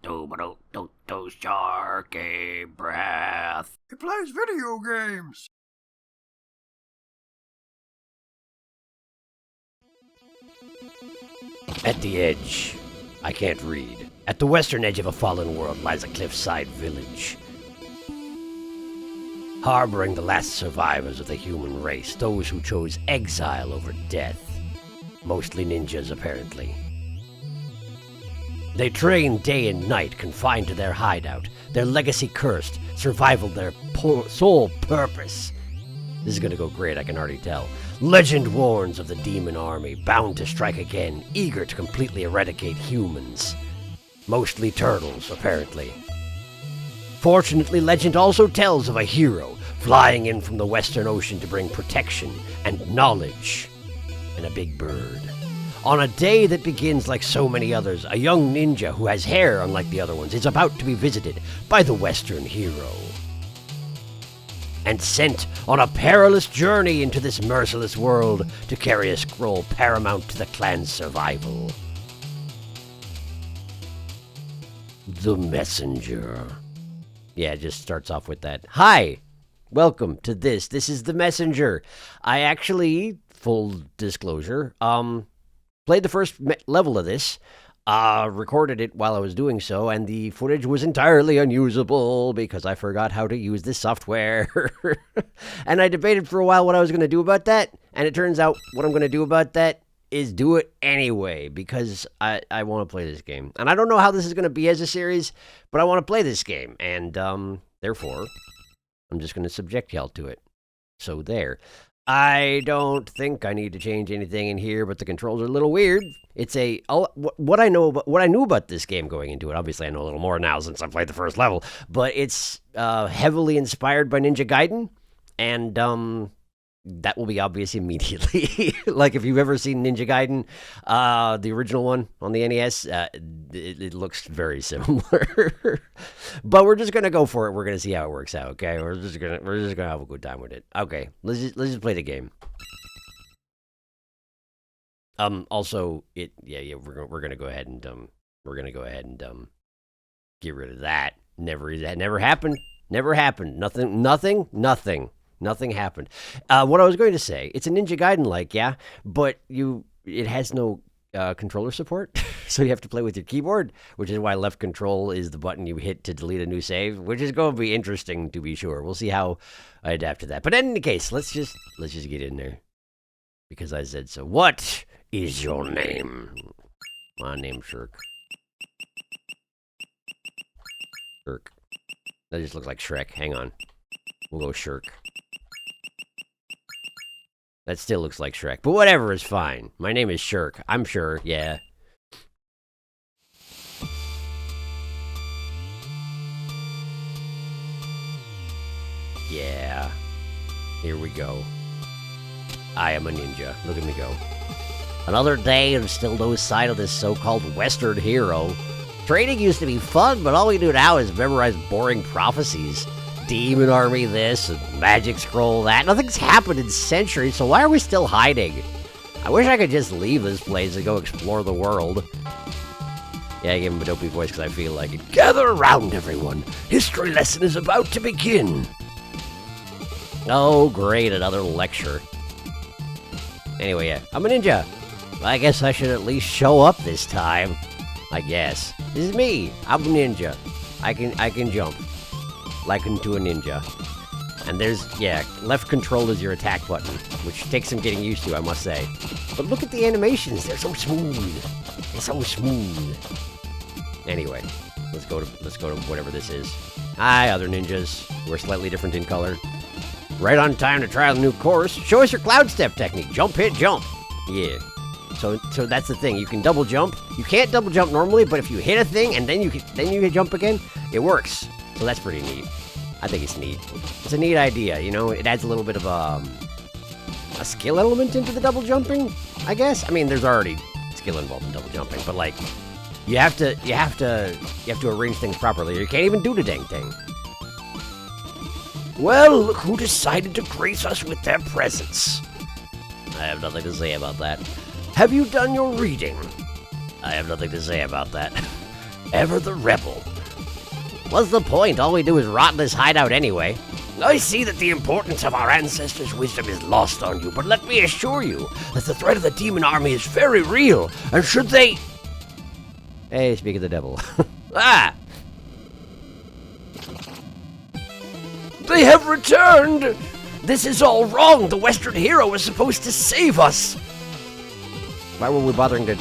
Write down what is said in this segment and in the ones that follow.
SharkyBreath. He plays video games. At the edge, I can't read. At the western edge of a fallen world lies a cliffside village. Harboring the last survivors of the human race, those who chose exile over death. Mostly ninjas, apparently. They train day and night, confined to their hideout, their legacy cursed, survival their sole purpose. This is gonna go great, I can already tell. Legend warns of the demon army, bound to strike again, eager to completely eradicate humans. Mostly turtles, apparently. Fortunately, legend also tells of a hero flying in from the Western Ocean to bring protection and knowledge. And a big bird. On a day that begins like so many others, a young ninja who has hair unlike the other ones is about to be visited by the Western hero. And sent on a perilous journey into this merciless world to carry a scroll paramount to the clan's survival. The Messenger. Yeah, it just starts off with that. Hi! Welcome to this. This is The Messenger. I actually, full disclosure, played the first level of this, recorded it while I was doing so, and the footage was entirely unusable because I forgot how to use this software. And I debated for a while what I was going to do about that, and it turns out what I'm going to do about that is do it anyway because I want to play this game. And I don't know how this is going to be as a series, but I want to play this game, and therefore, I'm just going to subject y'all to it. So there. I don't think I need to change anything in here, but the controls are a little weird. It's what I knew about this game going into it. Obviously, I know a little more now since I played the first level, but it's heavily inspired by Ninja Gaiden, and that will be obvious immediately. Like if you've ever seen Ninja Gaiden, the original one on the NES, it looks very similar. But we're just gonna go for it. We're gonna see how it works out. Okay, we're just gonna have a good time with it. Okay, let's just play the game. Also, we're gonna go ahead and get rid of that. Never happened. Never happened. Nothing happened. What I was going to say, it's a Ninja Gaiden-like, yeah, but it has no controller support, so you have to play with your keyboard, which is why left control is the button you hit to delete a new save, which is going to be interesting to be sure. We'll see how I adapt to that. But in any case, let's just get in there because I said so. What is your name? My name's Shirk. Shirk. That just looks like Shrek. Hang on. We'll go Shirk. That still looks like Shrek, but whatever is fine. My name is Shirk. I'm sure, yeah. Yeah. Here we go. I am a ninja. Look at me go. Another day and still no sign of this so-called Western hero. Training used to be fun, but all we do now is memorize boring prophecies. Demon army this, and magic scroll that. Nothing's happened in centuries, so why are we still hiding? I wish I could just leave this place and go explore the world. Yeah, I gave him a dopey voice because I feel like it. Gather around, everyone. History lesson is about to begin. Oh, great, another lecture. Anyway, yeah, I'm a ninja. I guess I should at least show up this time. I guess. This is me. I'm a ninja. I can jump. Like into a ninja. And there's, yeah, left control is your attack button, which takes some getting used to, I must say. But look at the animations, they're so smooth. They're so smooth. Anyway, let's go to whatever this is. Hi, other ninjas. We're slightly different in color. Right on time to try a new course. Show us your cloud step technique. Jump, hit, jump. Yeah. So that's the thing. You can double jump. You can't double jump normally, but if you hit a thing and then you can jump again, it works. So that's pretty neat. I think it's neat. It's a neat idea, you know? It adds a little bit of a skill element into the double jumping, I guess. I mean, there's already skill involved in double jumping, but like you have to arrange things properly or you can't even do the dang thing. Well, look who decided to grace us with their presence. I have nothing to say about that. Have you done your reading? I have nothing to say about that. Ever the rebel. What's the point? All we do is rot in this hideout anyway. I see that the importance of our ancestors' wisdom is lost on you, but let me assure you that the threat of the demon army is very real, and should they... Hey, speak of the devil. Ah! They have returned! This is all wrong! The Western hero was supposed to save us! Why were we bothering to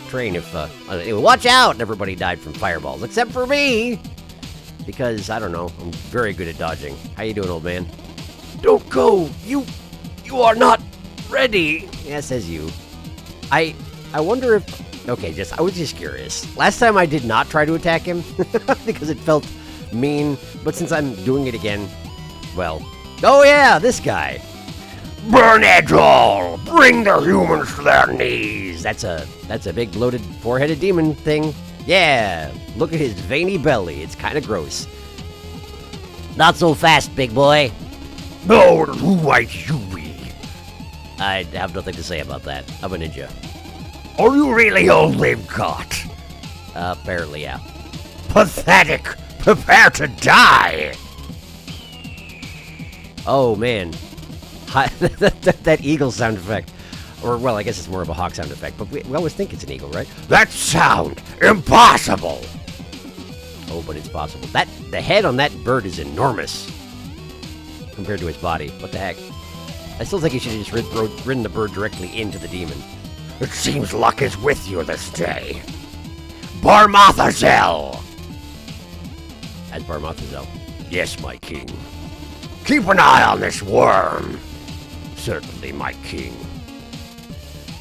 train if, anyway, watch out! Everybody died from fireballs, except for me! Because, I don't know, I'm very good at dodging. How you doing, old man? Don't go! You are not ready! Yeah, says you. I wonder if... Okay, I was just curious. Last time I did not try to attack him, because it felt mean, but since I'm doing it again, well... Oh yeah, this guy! Burn it all! Bring the humans to their knees! That's a big bloated four-headed demon thing. Yeah, look at his veiny belly. It's kind of gross. Not so fast, big boy. No, who might you be? I have nothing to say about that. I'm a ninja. Are you really all they've got? Apparently, yeah. Pathetic! Prepare to die! Oh, man. That eagle sound effect. Or, well, I guess it's more of a hawk sound effect, but we always think it's an eagle, right? That sound! Impossible! Oh, but it's possible. The head on that bird is enormous compared to its body. What the heck? I still think he should have just ridden the bird directly into the demon. It seems luck is with you this day. Barmathazel! As Barmathazel. Yes, my king. Keep an eye on this worm. Certainly, my king.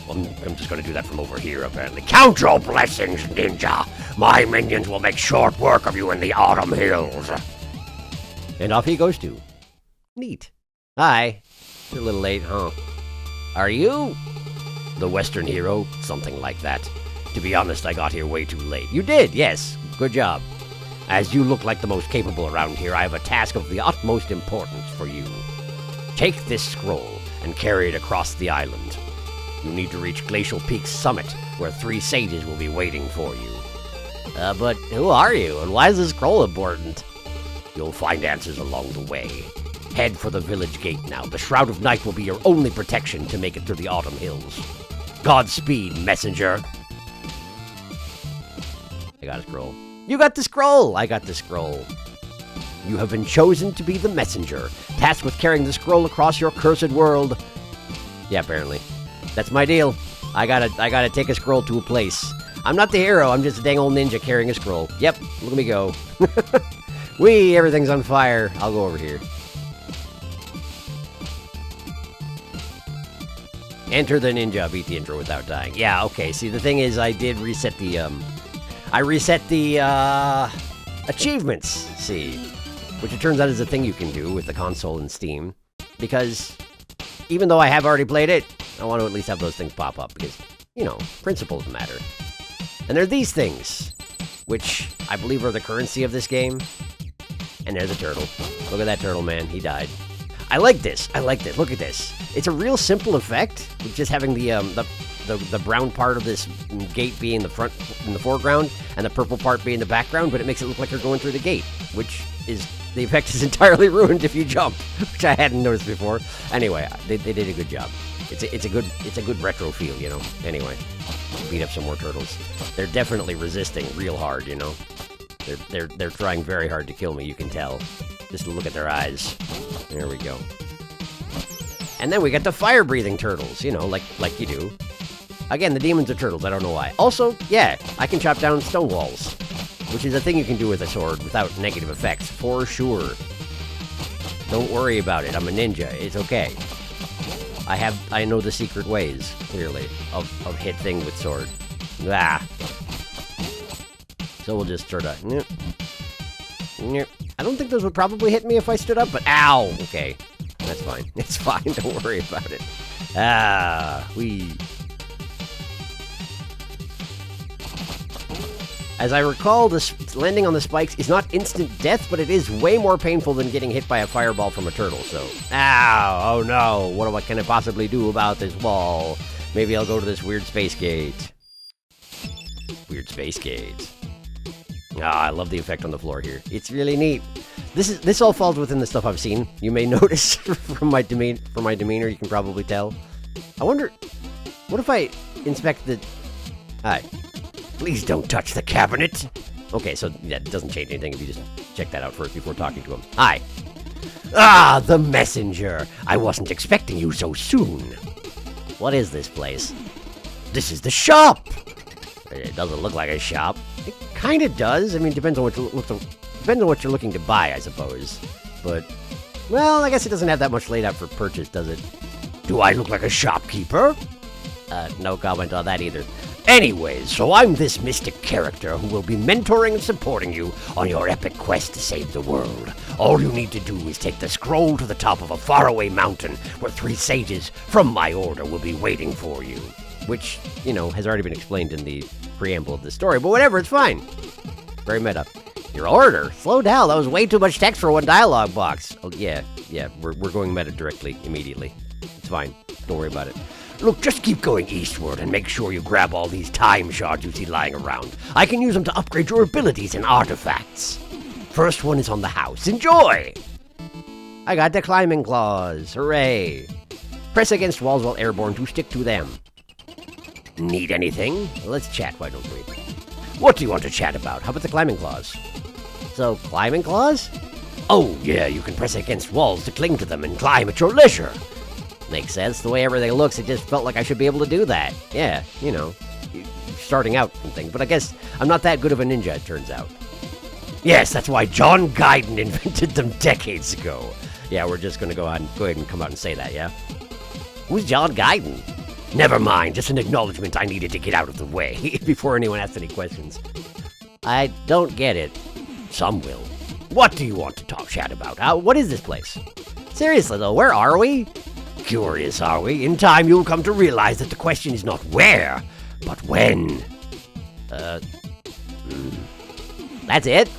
I'm just going to do that from over here, apparently. Count your blessings, ninja! My minions will make short work of you in the autumn hills. And off he goes too. Neat. Hi. You're a little late, huh? Are you the Western hero? Something like that. To be honest, I got here way too late. You did, yes. Good job. As you look like the most capable around here, I have a task of the utmost importance for you. Take this scroll and carry it across the island. You need to reach Glacial Peak's summit, where 3 sages will be waiting for you. But who are you, and why is this scroll important? You'll find answers along the way. Head for the village gate now. The Shroud of Night will be your only protection to make it through the autumn hills. Godspeed, messenger. I got a scroll. You got the scroll! I got the scroll. You have been chosen to be the messenger, tasked with carrying the scroll across your cursed world. Yeah, apparently. That's my deal. I gotta take a scroll to a place. I'm not the hero, I'm just a dang old ninja carrying a scroll. Yep, look at me go. Whee, everything's on fire. I'll go over here. Enter the ninja, beat the intro without dying. Yeah, okay, see the thing is I did reset the, achievements, see. Which it turns out is a thing you can do with the console and Steam. Because even though I have already played it, I want to at least have those things pop up because, you know, principles matter. And there are these things, which I believe are the currency of this game. And there's a turtle. Look at that turtle, man. He died. I like this. I like this. Look at this. It's a real simple effect, with just having the brown part of this gate being in the foreground, and the purple part being the background, but it makes it look like you're going through the gate, which is... The effect is entirely ruined if you jump, which I hadn't noticed before. Anyway, they did a good job. It's a good retro feel, you know. Anyway, beat up some more turtles. They're definitely resisting real hard, you know. They're trying very hard to kill me. You can tell. Just look at their eyes. There we go. And then we got the fire-breathing turtles, you know, like you do. Again, the demons are turtles. I don't know why. Also, yeah, I can chop down stone walls, which is a thing you can do with a sword without negative effects, for sure. Don't worry about it. I'm a ninja. It's okay. I know the secret ways, clearly, of hit thing with sword. Ah. So we'll just sort of... I don't think those would probably hit me if I stood up, but ow! Okay. That's fine. It's fine. Don't worry about it. Ah. As I recall, landing on the spikes is not instant death, but it is way more painful than getting hit by a fireball from a turtle, so... Ow! Oh no! What can I possibly do about this wall? Maybe I'll go to this weird space gate. Weird space gate. Ah, I love the effect on the floor here. It's really neat. This all falls within the stuff I've seen. You may notice from my demeanor, you can probably tell. I wonder, what if I inspect the... Hi. Please don't touch the cabinet. Okay, so yeah, it doesn't change anything if you just check that out first before talking to him. Hi. Ah, the messenger. I wasn't expecting you so soon. What is this place? This is the shop. It doesn't look like a shop. It kind of does. I mean, depends on what you're looking to buy, I suppose. But, well, I guess it doesn't have that much laid out for purchase, does it? Do I look like a shopkeeper? No comment on that either. Anyways, so I'm this mystic character who will be mentoring and supporting you on your epic quest to save the world. All you need to do is take the scroll to the top of a faraway mountain where 3 sages from my order will be waiting for you. Which, you know, has already been explained in the preamble of the story, but whatever, it's fine. Very meta. Your order? Slow down, that was way too much text for one dialogue box. Oh, yeah, we're going meta directly, immediately. It's fine, don't worry about it. Look, just keep going eastward and make sure you grab all these time shards you see lying around. I can use them to upgrade your abilities and artifacts. First one is on the house. Enjoy! I got the climbing claws. Hooray! Press against walls while airborne to stick to them. Need anything? Let's chat, why don't we? What do you want to chat about? How about the climbing claws? So, climbing claws? Oh, yeah, you can press against walls to cling to them and climb at your leisure. Makes sense. The way everything looks, it just felt like I should be able to do that. Yeah, you know, starting out and things. But I guess I'm not that good of a ninja, it turns out. Yes, that's why John Guyton invented them decades ago. Yeah, we're just going to go ahead and come out and say that, yeah? Who's John Guyton? Never mind, just an acknowledgement I needed to get out of the way before anyone asked any questions. I don't get it. Some will. What do you want to chat about? What is this place? Seriously, though, where are we? Curious, are we? In time, you'll come to realize that the question is not where, but when. That's it?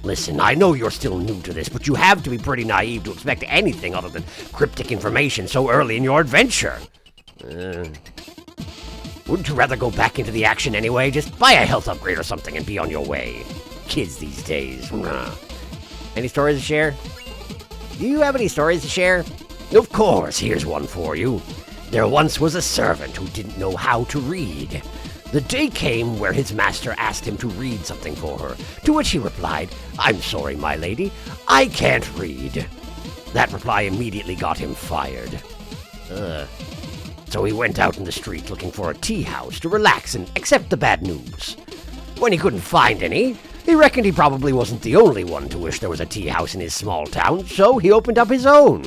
Listen, I know you're still new to this, but you have to be pretty naive to expect anything other than cryptic information so early in your adventure. Wouldn't you rather go back into the action anyway? Just buy a health upgrade or something and be on your way. Kids these days. Any stories to share? Do you have any stories to share? Of course, here's one for you. There once was a servant who didn't know how to read. The day came where his master asked him to read something for her, to which he replied, "I'm sorry, my lady, I can't read." That reply immediately got him fired. So he went out in the street looking for a tea house to relax and accept the bad news. When he couldn't find any, he reckoned he probably wasn't the only one to wish there was a tea house in his small town, so he opened up his own.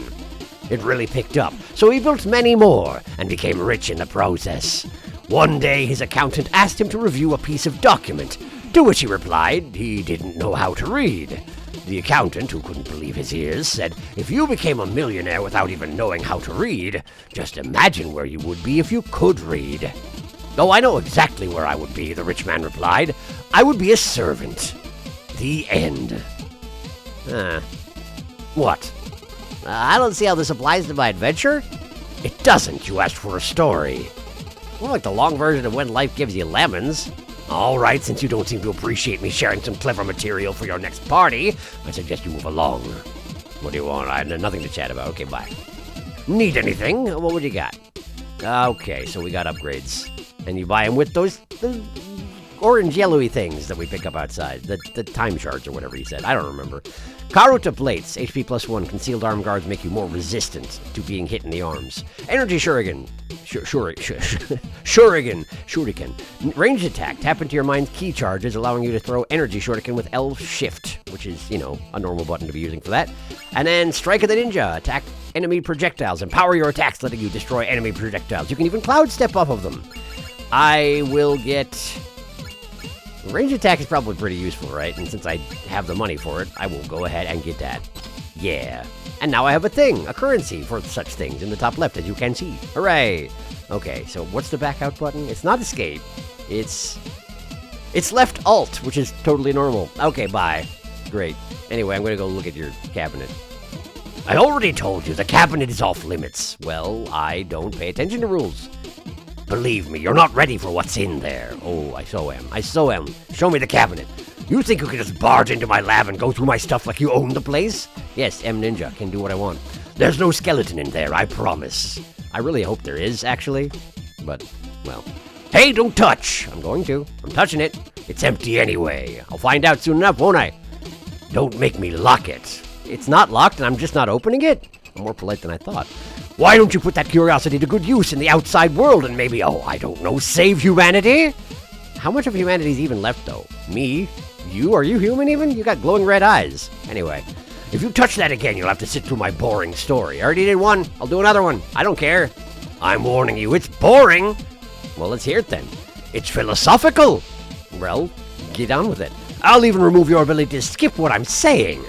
It really picked up, so he built many more and became rich in the process. One day, his accountant asked him to review a piece of document, to which he replied he didn't know how to read. The accountant, who couldn't believe his ears, said, "If you became a millionaire without even knowing how to read, just imagine where you would be if you could read." "Oh, I know exactly where I would be," the rich man replied. "I would be a servant." The end. What? I don't see how this applies to my adventure. It doesn't. You asked for a story. More like the long version of When Life Gives You Lemons. All right, since you don't seem to appreciate me sharing some clever material for your next party, I suggest you move along. What do you want? I have nothing to chat about. Okay, bye. Need anything? What would you got? Okay, so we got upgrades. And you buy them with those orange yellowy things that we pick up outside. The time shards or whatever he said. I don't remember. Karuta plates, HP +1. Concealed arm guards make you more resistant to being hit in the arms. Energy shuriken. Shuriken. Ranged attack. Tap into your mind's key charges, allowing you to throw energy shuriken with L shift, which is, you know, a normal button to be using for that. And then Strike of the Ninja. Attack enemy projectiles. Empower your attacks, letting you destroy enemy projectiles. You can even cloud step off of them. I will get... Range attack is probably pretty useful, right? And since I have the money for it, I will go ahead and get that. Yeah. And now I have a thing, a currency for such things in the top left, as you can see. Hooray! Okay, so what's the back out button? It's not escape. It's left alt, which is totally normal. Okay, bye. Great. Anyway, I'm gonna go look at your cabinet. I already told you, the cabinet is off limits. Well, I don't pay attention to rules. Believe me, you're not ready for what's in there. Oh, I so am. Show me the cabinet. You think you can just barge into my lab and go through my stuff like you own the place? Yes, M Ninja can do what I want. There's no skeleton in there, I promise. I really hope there is, actually. But, well. Hey, don't touch! I'm going to. I'm touching it. It's empty anyway. I'll find out soon enough, won't I? Don't make me lock it. It's not locked and I'm just not opening it? I'm more polite than I thought. Why don't you put that curiosity to good use in the outside world and maybe, oh, I don't know, save humanity? How much of humanity's even left, though? Me? You? Are you human even? You got glowing red eyes. Anyway, if you touch that again, you'll have to sit through my boring story. I already did one. I'll do another one. I don't care. I'm warning you, it's boring. Well, let's hear it then. It's philosophical. Well, get on with it. I'll even remove your ability to skip what I'm saying.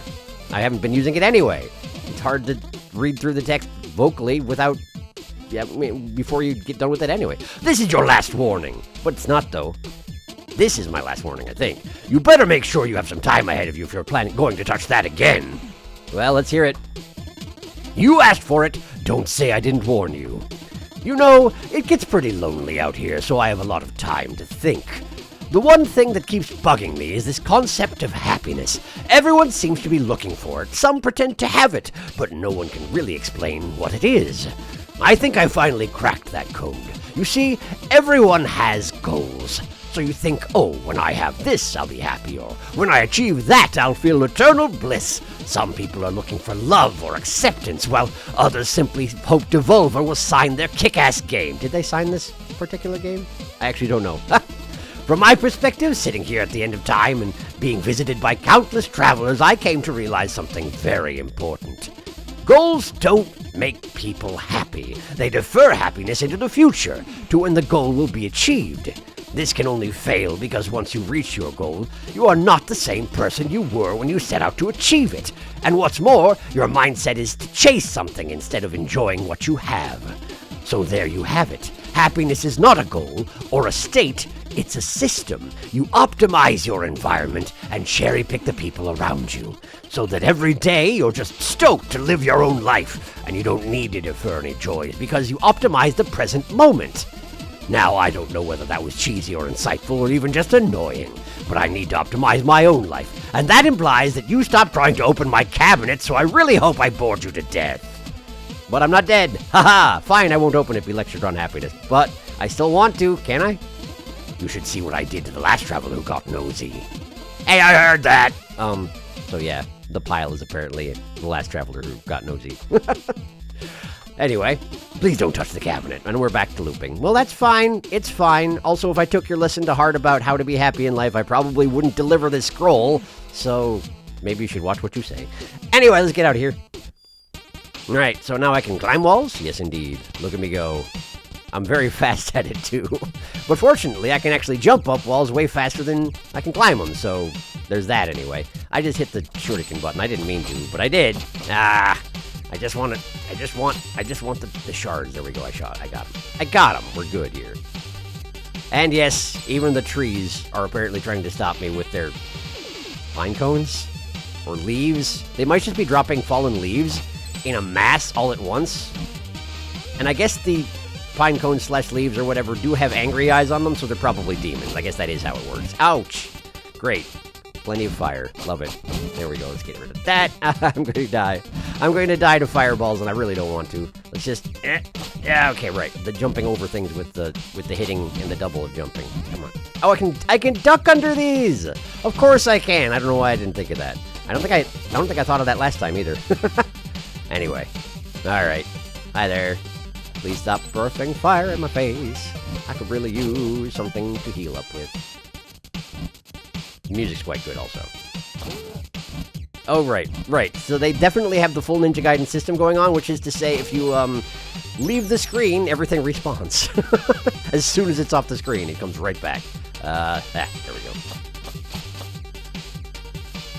I haven't been using it anyway. It's hard to read through the text vocally without... Yeah, before you get done with it anyway. This is your last warning. But it's not, though. This is my last warning, I think. You better make sure you have some time ahead of you if you're going to touch that again. Well, let's hear it. You asked for it. Don't say I didn't warn you. You know, it gets pretty lonely out here, so I have a lot of time to think. The one thing that keeps bugging me is this concept of happiness. Everyone seems to be looking for it. Some pretend to have it, but no one can really explain what it is. I think I finally cracked that code. You see, everyone has goals. So you think, oh, when I have this, I'll be happy, or when I achieve that, I'll feel eternal bliss. Some people are looking for love or acceptance, while others simply hope Devolver will sign their kick-ass game. Did they sign this particular game? I actually don't know. From my perspective, sitting here at the end of time and being visited by countless travelers, I came to realize something very important. Goals don't make people happy. They defer happiness into the future, to when the goal will be achieved. This can only fail because once you reach your goal, you are not the same person you were when you set out to achieve it. And what's more, your mindset is to chase something instead of enjoying what you have. So there you have it. Happiness is not a goal or a state, it's a system. You optimize your environment and cherry-pick the people around you, so that every day you're just stoked to live your own life, and you don't need to defer any joys because you optimize the present moment. Now, I don't know whether that was cheesy or insightful or even just annoying, but I need to optimize my own life, and that implies that you stop trying to open my cabinet, so I really hope I bored you to death. But I'm not dead. Haha, fine, I won't open it, be lectured on happiness. But I still want to, can I? You should see what I did to the last traveler who got nosy. Hey, I heard that! So yeah, the pile is apparently the last traveler who got nosy. Anyway, please don't touch the cabinet, and we're back to looping. Well, that's fine. It's fine. Also, if I took your lesson to heart about how to be happy in life, I probably wouldn't deliver this scroll, so maybe you should watch what you say. Anyway, let's get out of here. Alright, so now I can climb walls? Yes, indeed. Look at me go. I'm very fast at it, too. But fortunately, I can actually jump up walls way faster than I can climb them, so there's that anyway. I just hit the shuriken button. I didn't mean to, but I did. I just want the shards. There we go. I got them. We're good here. And yes, even the trees are apparently trying to stop me with their pine cones or leaves. They might just be dropping fallen leaves in a mass all at once. And I guess the pine cones / leaves or whatever do have angry eyes on them, so they're probably demons. I guess that is how it works. Ouch! Great. Plenty of fire. Love it. There we go. Let's get rid of that. I'm going to die. I'm going to die to fireballs, and I really don't want to. Let's just... Yeah, okay, right. The jumping over things with the hitting and the double of jumping. Come on. Oh, I can duck under these! Of course I can. I don't know why I didn't think of that. I don't think I thought of that last time either. Anyway. Alright. Hi there. Please stop throwing fire in my face. I could really use something to heal up with. The music's quite good also. Oh, right. So they definitely have the full Ninja Gaiden system going on, which is to say if you leave the screen, everything respawns. As soon as it's off the screen, it comes right back. There we go.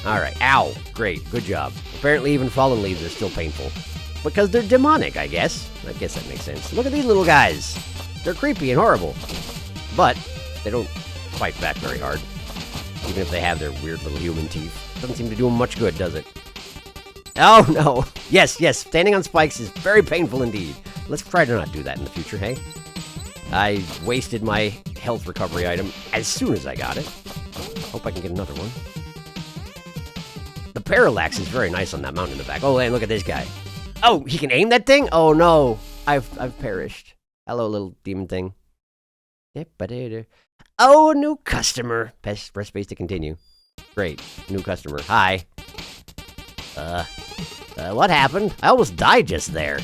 Alright, ow. Great, good job. Apparently even fallen leaves are still painful. Because they're demonic, I guess. I guess that makes sense. Look at these little guys. They're creepy and horrible. But they don't fight back very hard. Even if they have their weird little human teeth. Doesn't seem to do them much good, does it? Oh, no. Yes, standing on spikes is very painful indeed. Let's try to not do that in the future, hey? I wasted my health recovery item as soon as I got it. Hope I can get another one. The parallax is very nice on that mountain in the back. Oh, and look at this guy. Oh, he can aim that thing? Oh, no. I've perished. Hello, little demon thing. Oh, new customer. Press space to continue. Great. New customer. Hi. What happened? I almost died just there.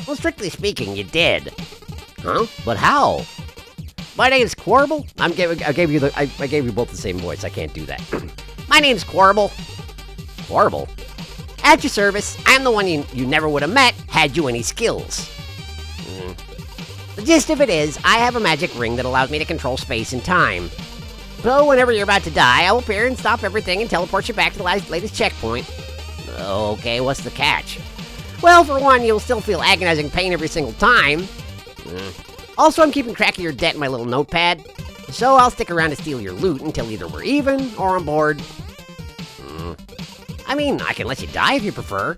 Well, strictly speaking, you did. Huh? But how? My name's Quarble. I gave you both the same voice. I can't do that. My name's Quarble. Quarble? At your service. I'm the one you never would have met had you any skills. The gist of it is, I have a magic ring that allows me to control space and time. So whenever you're about to die, I will appear and stop everything and teleport you back to the latest checkpoint. Okay, what's the catch? Well, for one, you'll still feel agonizing pain every single time. Also, I'm keeping track of your debt in my little notepad. So I'll stick around to steal your loot until either we're even or I'm bored. I mean, I can let you die if you prefer.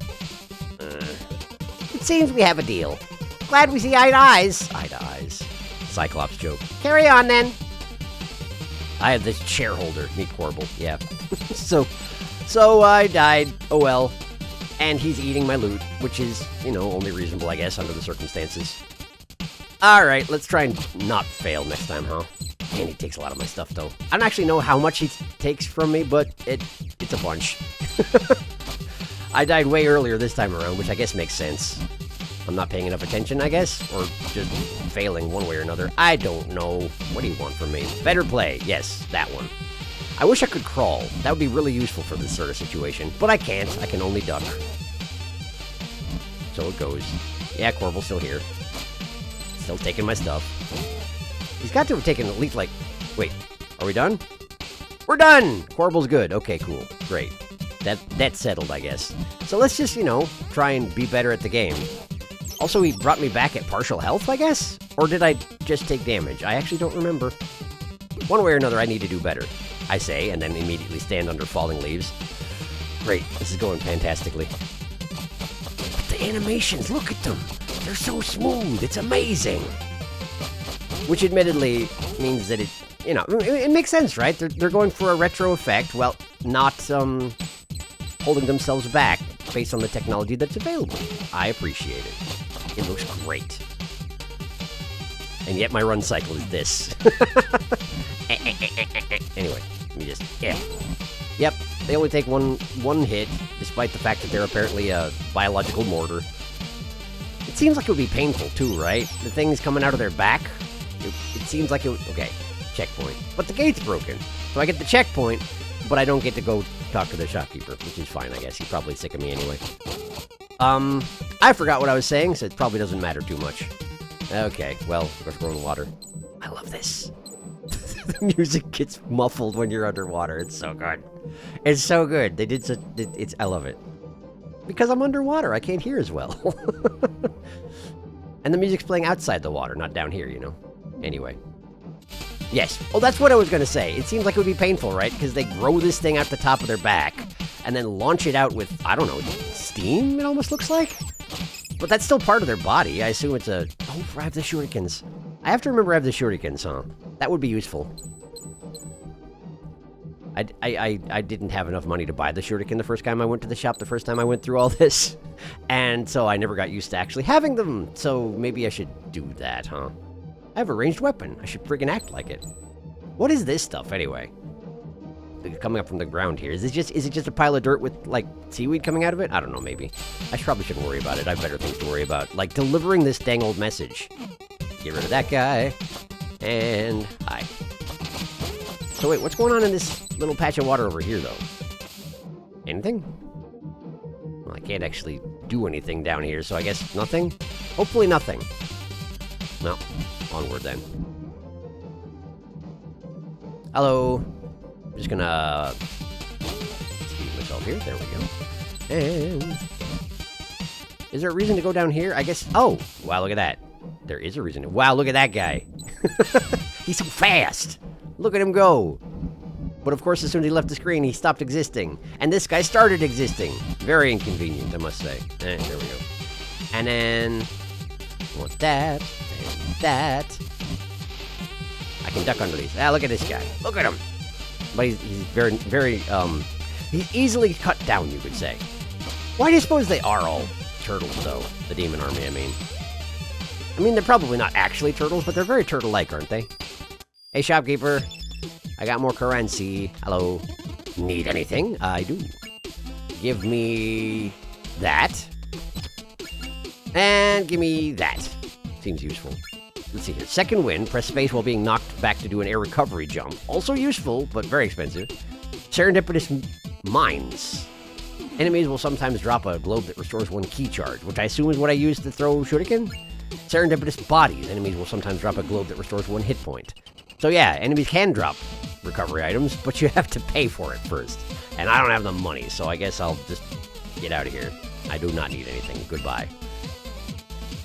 It seems we have a deal. Glad we see eye to eyes. Eye to eyes. Cyclops joke. Carry on, then. I have this shareholder, meet Quarble. Yeah. So I died. Oh well. And he's eating my loot, which is, only reasonable, I guess, under the circumstances. Alright, let's try and not fail next time, huh? Man, he takes a lot of my stuff, though. I don't actually know how much he takes from me, but it's a bunch. I died way earlier this time around, which I guess makes sense. I'm not paying enough attention, I guess? Or just failing one way or another. I don't know. What do you want from me? Better play. Yes, that one. I wish I could crawl. That would be really useful for this sort of situation. But I can't. I can only duck. So it goes. Yeah, Quarble's still here. Still taking my stuff. He's got to have taken at least, Wait, are we done? We're done! Quarble's good. Okay, cool. Great. That's settled, I guess. So let's just, try and be better at the game. Also, he brought me back at partial health, I guess? Or did I just take damage? I actually don't remember. One way or another, I need to do better, I say, and then immediately stand under falling leaves. Great, this is going fantastically. But the animations, look at them! They're so smooth, it's amazing! Which admittedly means that it makes sense, right? They're going for a retro effect, while not, holding themselves back based on the technology that's available. I appreciate it. It looks great. And yet my run cycle is this. Anyway, let me just... Yeah. Yep, they only take one hit, despite the fact that they're apparently a biological mortar. It seems like it would be painful, too, right? The things coming out of their back. It seems like it would... Okay, checkpoint. But the gate's broken. So I get the checkpoint, but I don't get to go talk to the shopkeeper, which is fine, I guess. He's probably sick of me anyway. I forgot what I was saying, so it probably doesn't matter too much. Okay, well, of course we're in water. I love this. The music gets muffled when you're underwater. It's so good. It's so good. They did such... I love it. Because I'm underwater, I can't hear as well. And the music's playing outside the water, not down here, Anyway. Yes. Oh, that's what I was going to say. It seems like it would be painful, right? Because they grow this thing out the top of their back and then launch it out with, I don't know, steam, it almost looks like? But that's still part of their body. I assume it's a... Oh, I have the shurikens. I have to remember I have the shurikens, huh? That would be useful. I didn't have enough money to buy the shuriken the first time I went to the shop, the first time I went through all this. And so I never got used to actually having them. So maybe I should do that, huh? I have a ranged weapon. I should friggin' act like it. What is this stuff, anyway? Coming up from the ground here. Is it just a pile of dirt with, seaweed coming out of it? I don't know, maybe. I probably shouldn't worry about it. I have better things to worry about. Like delivering this dang old message. Get rid of that guy. And hi. So wait, what's going on in this little patch of water over here, though? Anything? Well, I can't actually do anything down here, so I guess nothing? Hopefully nothing. Well, onward then. Hello. I'm just gonna... speed myself here. There we go. And... is there a reason to go down here? I guess... Oh! Wow, look at that. There is a reason. Wow, look at that guy. He's so fast. Look at him go. But of course, as soon as he left the screen, he stopped existing. And this guy started existing. Very inconvenient, I must say. There we go. And then... want that. And that. I can duck under these. Ah, look at this guy. Look at him. but he's very, he's easily cut down, you could say. Why do you suppose they are all turtles, though? The demon army, I mean. They're probably not actually turtles, but they're very turtle-like, aren't they? Hey, shopkeeper. I got more currency. Hello. Need anything? I do. Give me that. And give me that. Seems useful. Let's see here. Second wind. Press space while being knocked back to do an air recovery jump. Also useful, but very expensive. Serendipitous mines. Enemies will sometimes drop a globe that restores 1 key charge, which I assume is what I use to throw shuriken. Serendipitous bodies. Enemies will sometimes drop a globe that restores 1 hit point. So yeah, enemies can drop recovery items, but you have to pay for it first. And I don't have the money, so I guess I'll just get out of here. I do not need anything. Goodbye.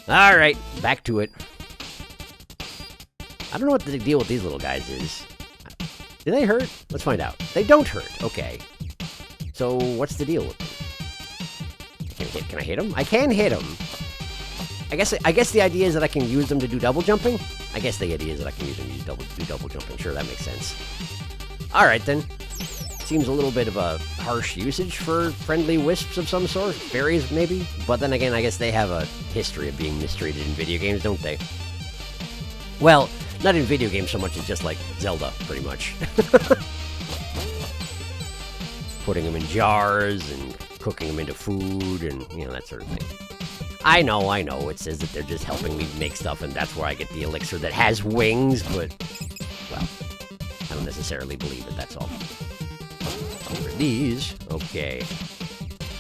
Alright, back to it. I don't know what the deal with these little guys is. Do they hurt? Let's find out. They don't hurt. Okay. So, what's the deal with them? Can I hit them? I can hit them. I guess the idea is that I can use them to do double jumping? I guess the idea is that I can use them to do double jumping. Sure, that makes sense. Alright then. Seems a little bit of a harsh usage for friendly wisps of some sort. Fairies, maybe? But then again, I guess they have a history of being mistreated in video games, don't they? Well, not in video games so much as just like Zelda, pretty much. Putting them in jars and cooking them into food and, that sort of thing. I know, it says that they're just helping me make stuff and that's where I get the elixir that has wings, but, well, I don't necessarily believe it, that's all. Over these, okay.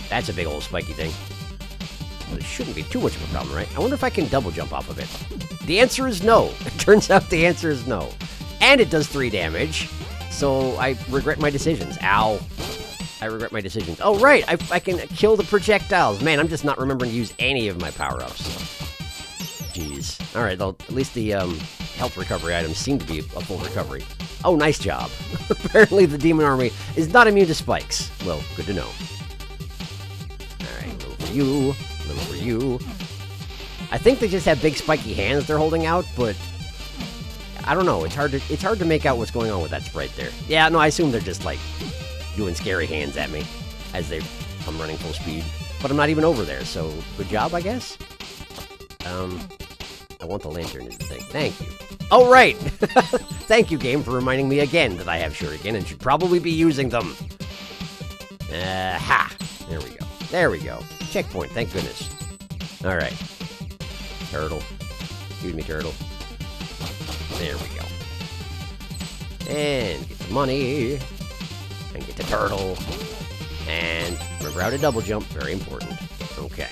That's a big old spiky thing. But it shouldn't be too much of a problem, right? I wonder if I can double jump off of it. The answer is no. It turns out the answer is no. And it does 3 damage, so I regret my decisions. Ow. I regret my decisions. Oh, right, I can kill the projectiles. Man, I'm just not remembering to use any of my power-ups. Jeez. Alright, well, at least the health recovery items seem to be a full recovery. Oh, nice job. Apparently the demon army is not immune to spikes. Well, good to know. Alright, a little for you, a little for you. I think they just have big spiky hands they're holding out, but I don't know. It's hard to make out what's going on with that sprite there. Yeah, no, I assume they're just like doing scary hands at me as I'm running full speed. But I'm not even over there, so good job, I guess. I want the lantern is the thing. Thank you. Oh, right! Thank you, game, for reminding me again that I have shuriken and should probably be using them. Ha! There we go. There we go. Checkpoint, thank goodness. Alright. Turtle. Excuse me, turtle. There we go. And get the money. And get the turtle. And remember how to double jump. Very important. Okay.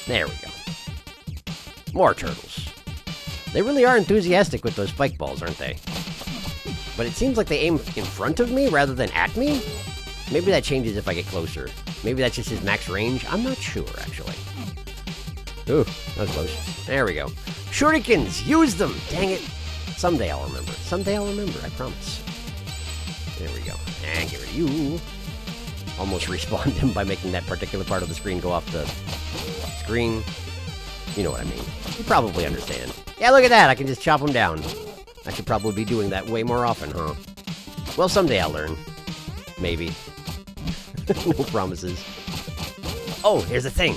There we go. More turtles. They really are enthusiastic with those spike balls, aren't they? But it seems like they aim in front of me rather than at me. Maybe that changes if I get closer. Maybe that's just his max range. I'm not sure, actually. Ooh, that was close. There we go. Shurikens! Use them! Dang it. Someday I'll remember. Someday I'll remember, I promise. There we go. And get rid of you. Almost respawned him by making that particular part of the screen go off the screen. You know what I mean. You probably understand. Yeah, look at that. I can just chop them down. I should probably be doing that way more often, huh? Well, someday I'll learn. Maybe. No promises. Oh, here's the thing.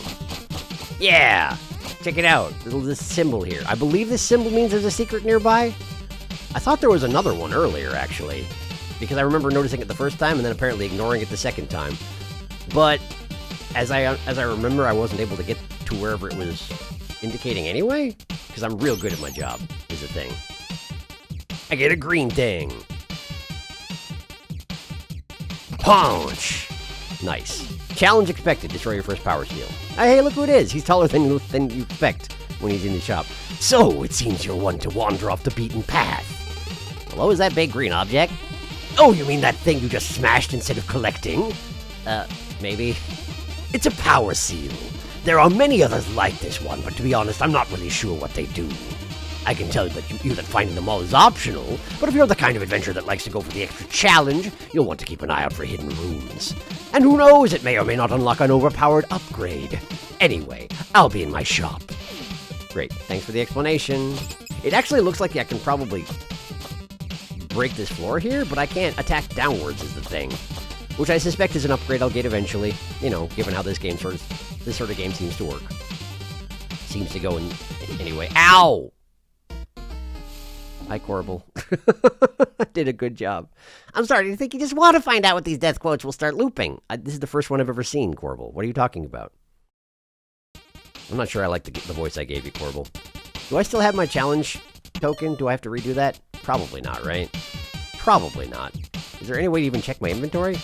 Yeah! Check it out. This symbol here. I believe this symbol means there's a secret nearby. I thought there was another one earlier, actually. Because I remember noticing it the first time and then apparently ignoring it the second time. But as I remember, I wasn't able to get to wherever it was indicating anyway. Because I'm real good at my job, is the thing. I get a green thing. Punch! Nice. Challenge expected. Destroy your first power steal. Hey, look who it is. He's taller than you expect when he's in the shop. So, it seems you're one to wander off the beaten path. Hello, is that big green object? Oh, you mean that thing you just smashed instead of collecting? Maybe. It's a power seal. There are many others like this one, but to be honest, I'm not really sure what they do. I can tell you that finding them all is optional, but if you're the kind of adventurer that likes to go for the extra challenge, you'll want to keep an eye out for hidden rooms. And who knows, it may or may not unlock an overpowered upgrade. Anyway, I'll be in my shop. Great, thanks for the explanation. It actually looks like I can probably break this floor here, but I can't attack downwards is the thing. Which I suspect is an upgrade I'll get eventually, you know, given how this sort of game seems to work. Seems to go in anyway. Ow! Hi, Corbel. Did a good job. I'm starting to think you just want to find out what these death quotes will start looping. This is the first one I've ever seen, Corbel. What are you talking about? I'm not sure I like the voice I gave you, Corbel. Do I still have my challenge token? Do I have to redo that? Probably not, right? Probably not. Is there any way to even check my inventory?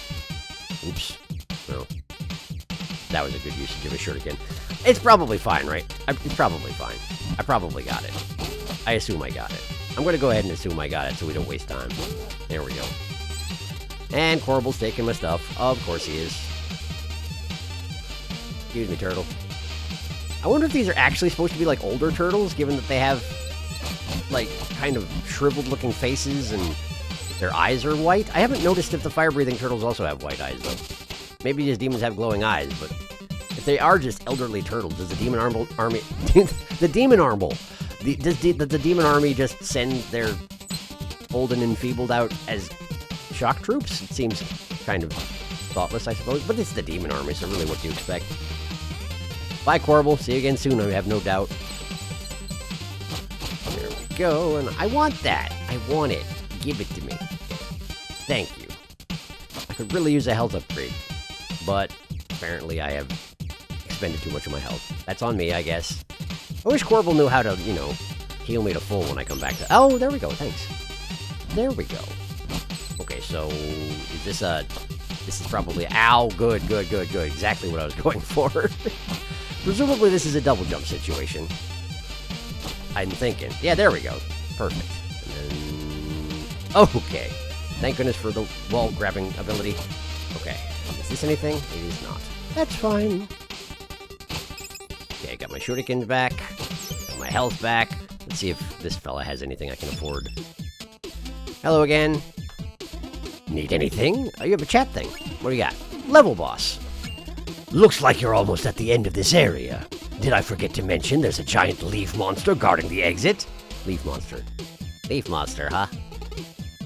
Oops. No. That was a good usage of a shuriken. It's probably fine, right? It's probably fine. I probably got it. I assume I got it. I'm going to go ahead and assume I got it so we don't waste time. There we go. And Corbel's taking my stuff. Of course he is. Excuse me, turtle. I wonder if these are actually supposed to be like older turtles, given that they have like kind of shriveled looking faces and their eyes are white. I haven't noticed if the fire-breathing turtles also have white eyes, though. Maybe just demons have glowing eyes, but if they are just elderly turtles, does the demon army... the demon army... Does the demon army just send their old and enfeebled out as shock troops? It seems kind of thoughtless, I suppose, but it's the demon army, so really what do you expect? Bye, Corbel. See you again soon, I have no doubt. There we go, and I want that. I want it. Give it to me. Thank you. I could really use a health upgrade, but apparently I have expended too much of my health. That's on me, I guess. I wish Corbel knew how to, you know, heal me to full when I come back to... Oh, there we go, thanks. There we go. Okay, so is this a... This is probably... Ow, good. Exactly what I was going for. Presumably this is a double jump situation. I'm thinking. Yeah, there we go. Perfect. And then... Okay. Thank goodness for the wall grabbing ability. Okay. Is this anything? It is not. That's fine. Okay, I got my shurikens back. Got my health back. Let's see if this fella has anything I can afford. Hello again. Need anything? Oh, you have a chat thing. What do you got? Level boss. Looks like you're almost at the end of this area. Did I forget to mention there's a giant leaf monster guarding the exit? Leaf monster. Leaf monster, huh?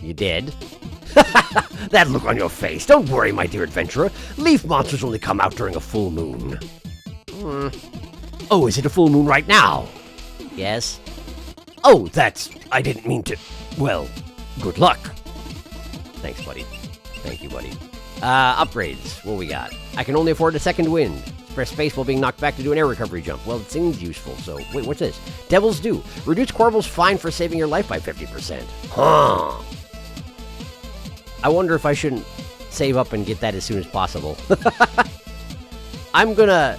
You did? That look on your face. Don't worry, my dear adventurer. Leaf monsters only come out during a full moon. Oh, is it a full moon right now? Yes. Oh, I didn't mean to... Well, good luck. Thanks, buddy. Thank you, buddy. Upgrades. What we got? I can only afford a second wind. Press space while being knocked back to do an air recovery jump. Well, it seems useful, so... Wait, what's this? Devil's Due. Reduce Corbel's fine for saving your life by 50%. Huh. I wonder if I shouldn't save up and get that as soon as possible. I'm gonna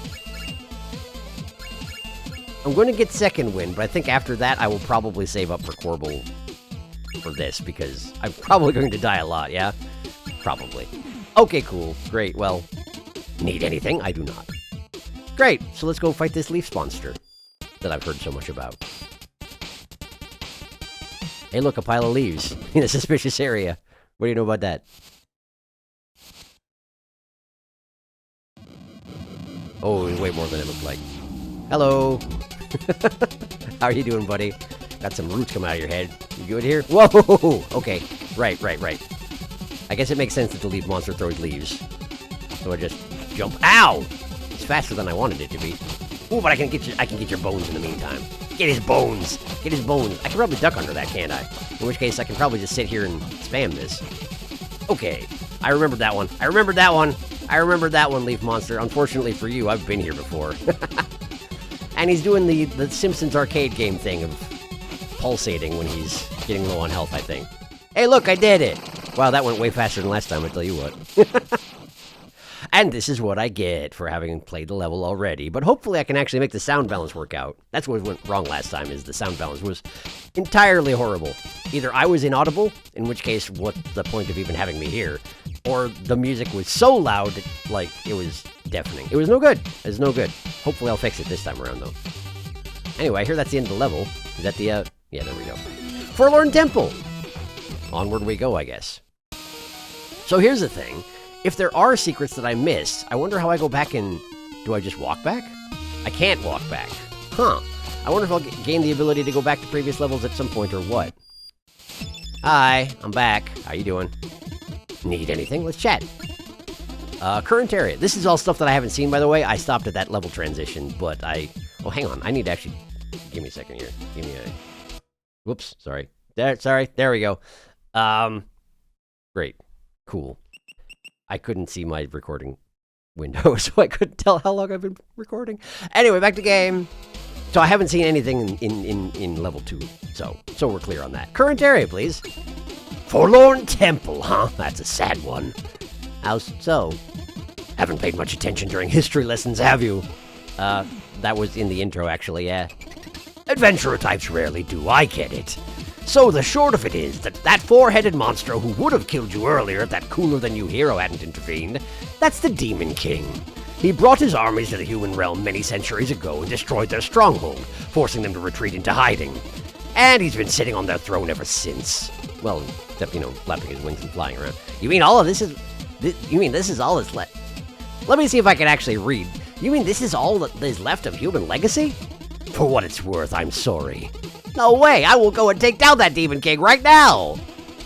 get second wind, but I think after that I will probably save up for Corbel for this, because I'm probably going to die a lot, yeah? Probably. Okay, cool. Great, well, need anything? I do not. Great, so let's go fight this leaf monster that I've heard so much about. Hey, look, a pile of leaves in a suspicious area. What do you know about that? Oh, way more than it looked like. Hello! How are you doing, buddy? Got some roots coming out of your head. You good here? Whoa! Okay, right. I guess it makes sense that the leaf monster throws leaves. So I just jump. Ow! It's faster than I wanted it to be. Ooh, but I can get your bones in the meantime. Get his bones! Get his bones! I can probably duck under that, can't I? In which case, I can probably just sit here and spam this. Okay. I remembered that one. I remembered that one, Leaf Monster. Unfortunately for you, I've been here before. And he's doing the Simpsons arcade game thing of pulsating when he's getting low on health, I think. Hey, look, I did it! Wow, that went way faster than last time, I tell you what. And this is what I get for having played the level already. But hopefully I can actually make the sound balance work out. That's what went wrong last time, is the sound balance was entirely horrible. Either I was inaudible, in which case, what's the point of even having me here? Or the music was so loud, like, it was deafening. It was no good. It was no good. Hopefully I'll fix it this time around, though. Anyway, I hear that's the end of the level. Is that the, yeah, there we go. Forlorn Temple! Onward we go, I guess. So here's the thing. If there are secrets that I missed, I wonder how I go back and... Do I just walk back? I can't walk back. Huh. I wonder if I'll gain the ability to go back to previous levels at some point or what. Hi, I'm back. How you doing? Need anything? Let's chat. Current area. This is all stuff that I haven't seen, by the way. I stopped at that level transition, but Oh, hang on. I need to actually... Give me a second here. Give me a... Whoops, sorry. There we go. Great. Cool. I couldn't see my recording window, so I couldn't tell how long I've been recording. Anyway, back to game. So I haven't seen anything in level 2, so we're clear on that. Current area, please. Forlorn Temple, huh? That's a sad one. How so? Haven't paid much attention during history lessons, have you? That was in the intro, actually, yeah. Adventurer types rarely do, I get it. So the short of it is that four-headed monster who would have killed you earlier if that cooler-than-you hero hadn't intervened, that's the Demon King. He brought his armies to the human realm many centuries ago and destroyed their stronghold, forcing them to retreat into hiding. And he's been sitting on their throne ever since. Well, except, flapping his wings and flying around. You mean all of this is... You mean this is all that's left? Let me see if I can actually read. You mean this is all that is left of human legacy? For what it's worth, I'm sorry. No way, I will go and take down that Demon King right now!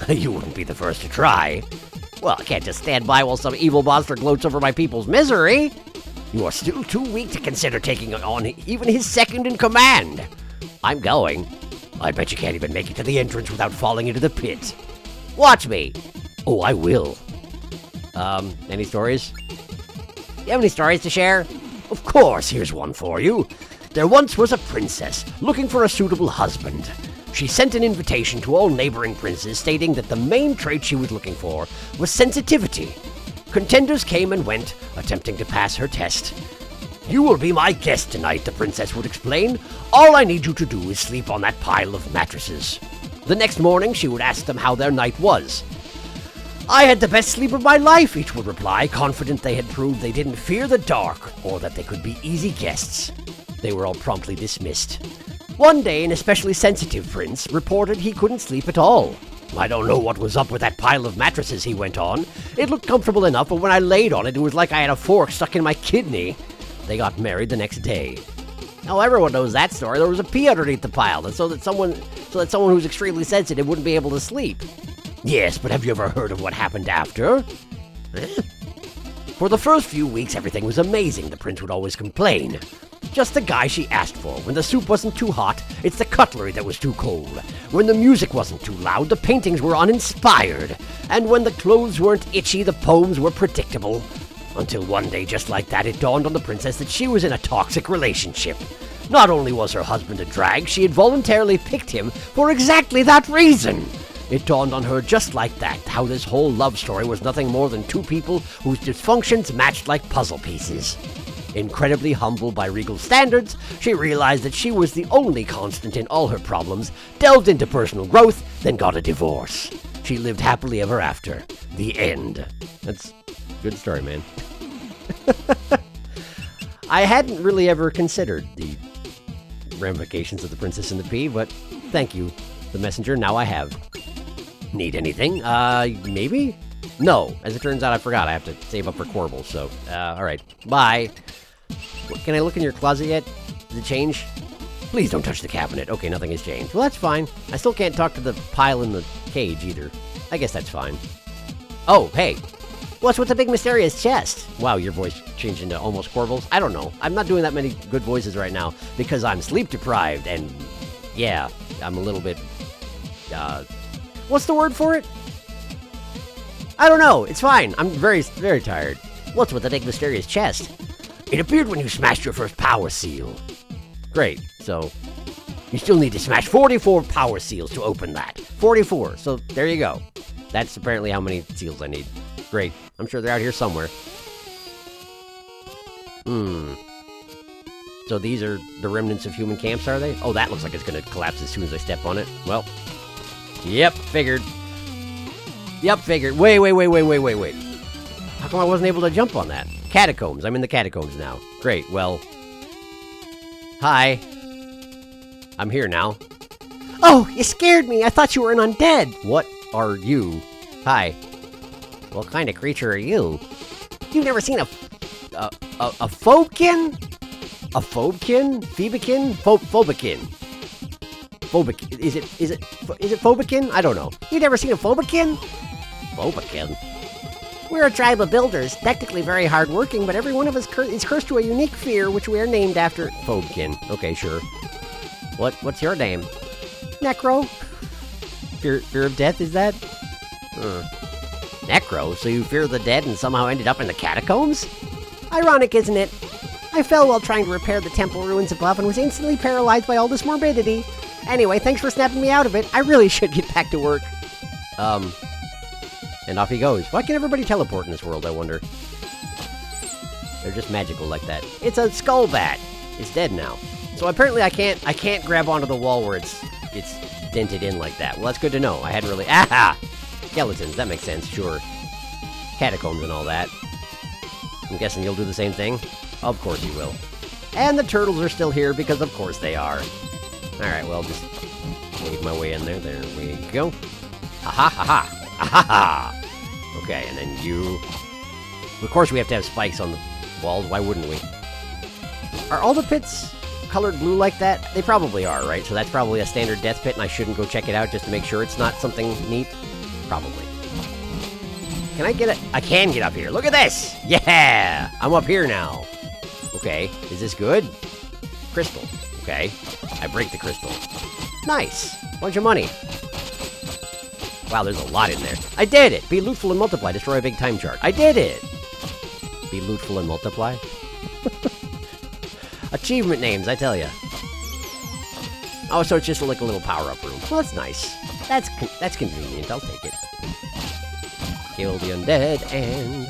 You wouldn't be the first to try. Well, I can't just stand by while some evil monster gloats over my people's misery. You are still too weak to consider taking on even his second in command. I'm going. I bet you can't even make it to the entrance without falling into the pit. Watch me. Oh, I will. Any stories? You have any stories to share? Of course, here's one for you. There once was a princess looking for a suitable husband. She sent an invitation to all neighboring princes stating that the main trait she was looking for was sensitivity. Contenders came and went, attempting to pass her test. You will be my guest tonight, the princess would explain. All I need you to do is sleep on that pile of mattresses. The next morning, she would ask them how their night was. I had the best sleep of my life, each would reply, confident they had proved they didn't fear the dark or that they could be easy guests. They were all promptly dismissed. One day, an especially sensitive prince reported he couldn't sleep at all. I don't know what was up with that pile of mattresses, he went on. It looked comfortable enough, but when I laid on it, it was like I had a fork stuck in my kidney. They got married the next day. Now, everyone knows that story. There was a pea underneath the pile, so that someone who's extremely sensitive wouldn't be able to sleep. Yes, but have you ever heard of what happened after? For the first few weeks, everything was amazing, the prince would always complain. Just the guy she asked for. When the soup wasn't too hot, it's the cutlery that was too cold. When the music wasn't too loud, the paintings were uninspired. And when the clothes weren't itchy, the poems were predictable. Until one day, just like that, it dawned on the princess that she was in a toxic relationship. Not only was her husband a drag, she had voluntarily picked him for exactly that reason. It dawned on her just like that, how this whole love story was nothing more than two people whose dysfunctions matched like puzzle pieces. Incredibly humbled by regal standards, she realized that she was the only constant in all her problems, delved into personal growth, then got a divorce. She lived happily ever after. The end. That's a good story, man. I hadn't really ever considered the ramifications of the Princess and the Pea, but thank you, the messenger. Now I have. Need anything? Maybe? No. As it turns out, I forgot. I have to save up for Corbel, so, alright. Bye. Can I look in your closet yet? Did it change? Please don't touch the cabinet. Okay, nothing has changed. Well, that's fine. I still can't talk to the pile in the cage, either. I guess that's fine. Oh, hey. What's with the big mysterious chest? Wow, your voice changed into almost Corbel's. I don't know. I'm not doing that many good voices right now, because I'm sleep-deprived, and, yeah, I'm a little bit, what's the word for it? I don't know. It's fine. I'm very, very tired. What's with the big mysterious chest? It appeared when you smashed your first power seal. Great. So, you still need to smash 44 power seals to open that. 44. So, there you go. That's apparently how many seals I need. Great. I'm sure they're out here somewhere. So these are the remnants of human camps, are they? Oh, that looks like it's going to collapse as soon as I step on it. Well, yep, figured. Yep, figured. Wait. How come I wasn't able to jump on that? Catacombs. I'm in the catacombs now. Great, well... Hi. I'm here now. Oh, you scared me. I thought you were an undead. What are you? Hi. What kind of creature are you? You've never seen a Phobekin? A Phobekin? Phoebekin? Phobekin. Phobic. Is it Phobikin? I don't know. You never seen a Phobikin? Phobikin? We're a tribe of builders, technically very hardworking, but every one of us is cursed to a unique fear, which we are named after. Phobikin. Okay, sure. What's your name? Necro? Fear of death, is that? Necro? So you fear the dead and somehow ended up in the catacombs? Ironic, isn't it? I fell while trying to repair the temple ruins above and was instantly paralyzed by all this morbidity. Anyway, thanks for snapping me out of it. I really should get back to work. And off he goes. Why can everybody teleport in this world, I wonder? They're just magical like that. It's a skull bat. It's dead now. So apparently I can't grab onto the wall where it's dented in like that. Well, that's good to know. I hadn't really... Aha! Skeletons, that makes sense, sure. Catacombs and all that. I'm guessing you'll do the same thing? Of course you will. And the turtles are still here, because of course they are. Alright, well, just wave my way in there. There we go. Ha-ha, ha-ha! Ha-ha-ha! Okay, and then you... Of course we have to have spikes on the walls, why wouldn't we? Are all the pits colored blue like that? They probably are, right? So that's probably a standard death pit, and I shouldn't go check it out just to make sure it's not something neat? Probably. Can I get it? I can get up here. Look at this! Yeah! I'm up here now. Okay, is this good? Crystal. Okay. I break the crystal. Nice! Bunch of money. Wow, there's a lot in there. I did it! Be lootful and multiply. Destroy a big time chart. I did it! Be lootful and multiply? Achievement names, I tell ya. Oh, so it's just like a little power-up room. Well, that's nice. That's convenient. I'll take it. Kill the undead, and...